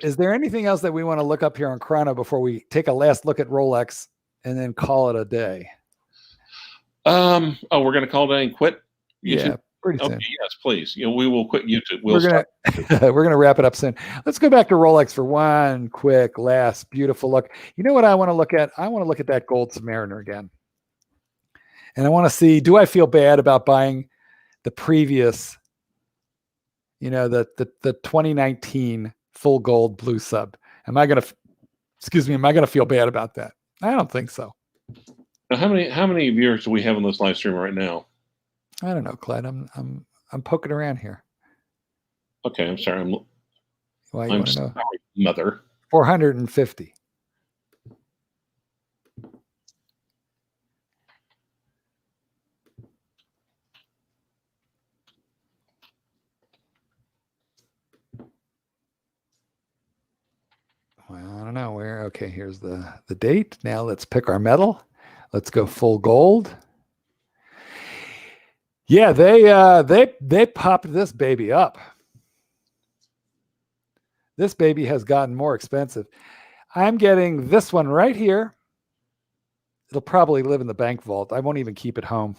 A: is there anything else that we want to look up here on Chrono before we take a last look at Rolex and then call it a day?
B: We're going to call it and quit YouTube?
A: Yeah, pretty soon.
B: Okay, yes, please. We will quit YouTube.
A: We're gonna wrap it up soon. Let's go back to Rolex for one quick last beautiful look. You know what I want to look at? I want to look at that gold Submariner again, and I want to see: do I feel bad about buying the previous, the 2019 full gold blue sub? Am I gonna feel bad about that? I don't think so.
B: Now, how many viewers do we have on this live stream right now?
A: I don't know, Clyde. I'm poking around here.
B: Okay, I'm sorry.
A: Why you
B: I'm
A: want to
B: sorry,
A: know?
B: Mother.
A: 450. Well, I don't know where. Okay, here's the date. Now let's pick our metal. Let's go full gold. Yeah, they popped this baby up. This baby has gotten more expensive. I'm getting this one right here. It'll probably live in the bank vault. I won't even keep it home.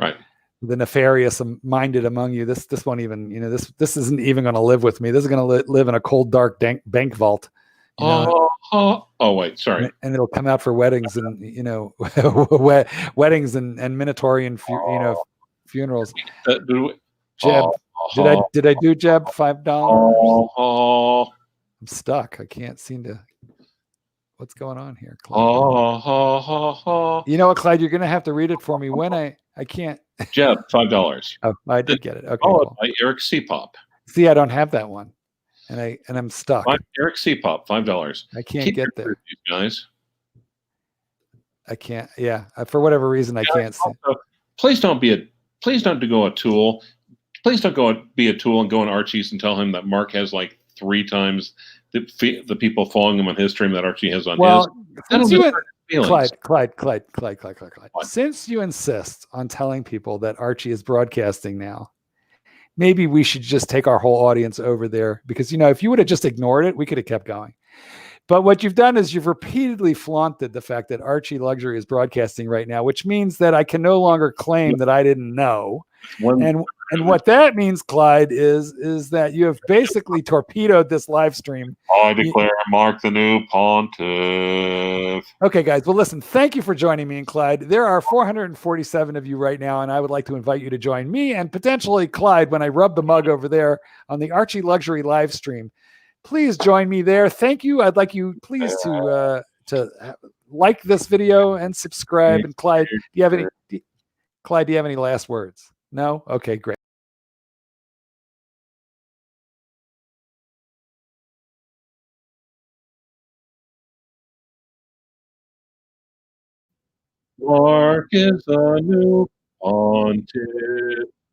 B: Right.
A: The nefarious minded among you, this won't even, this isn't even going to live with me. This is going to live in a cold, dark bank vault.
B: Oh, wait, sorry.
A: And it'll come out for weddings and weddings and Minotaurian funerals. Jeb, did I do Jeb $5? I'm stuck. I can't seem to. What's going on here, Clyde? You know what, Clyde? You're going to have to read it for me when I can't.
B: Jeb, $5.
A: Oh, I did get it. Okay,
B: cool. By Eric C. Pop.
A: See, I don't have that one, and I'm stuck.
B: Eric C. Pop, $5.
A: I can't get there,
B: guys.
A: I can't. Yeah, for whatever reason, I can't see.
B: Please don't go a tool. Please don't be a tool and go on Archie's and tell him that Mark has like 3 times the people following him on his stream that Archie has on his. Clyde.
A: Since you insist on telling people that Archie is broadcasting now, maybe we should just take our whole audience over there, because if you would have just ignored it, we could have kept going. But what you've done is you've repeatedly flaunted the fact that Archie Luxury is broadcasting right now, which means that I can no longer claim that I didn't know. And what that means, Clyde, is that you have basically torpedoed this live stream.
B: I declare Mark the new pontiff.
A: Okay, guys. Well, listen, thank you for joining me and Clyde. There are 447 of you right now, and I would like to invite you to join me and potentially Clyde when I rub the mug over there on the Archie Luxury live stream. Please join me there. Thank you. I'd like you please to like this video and subscribe. And Clyde, do you have any last words? No? Okay, great.
B: Mark is a new pontiff.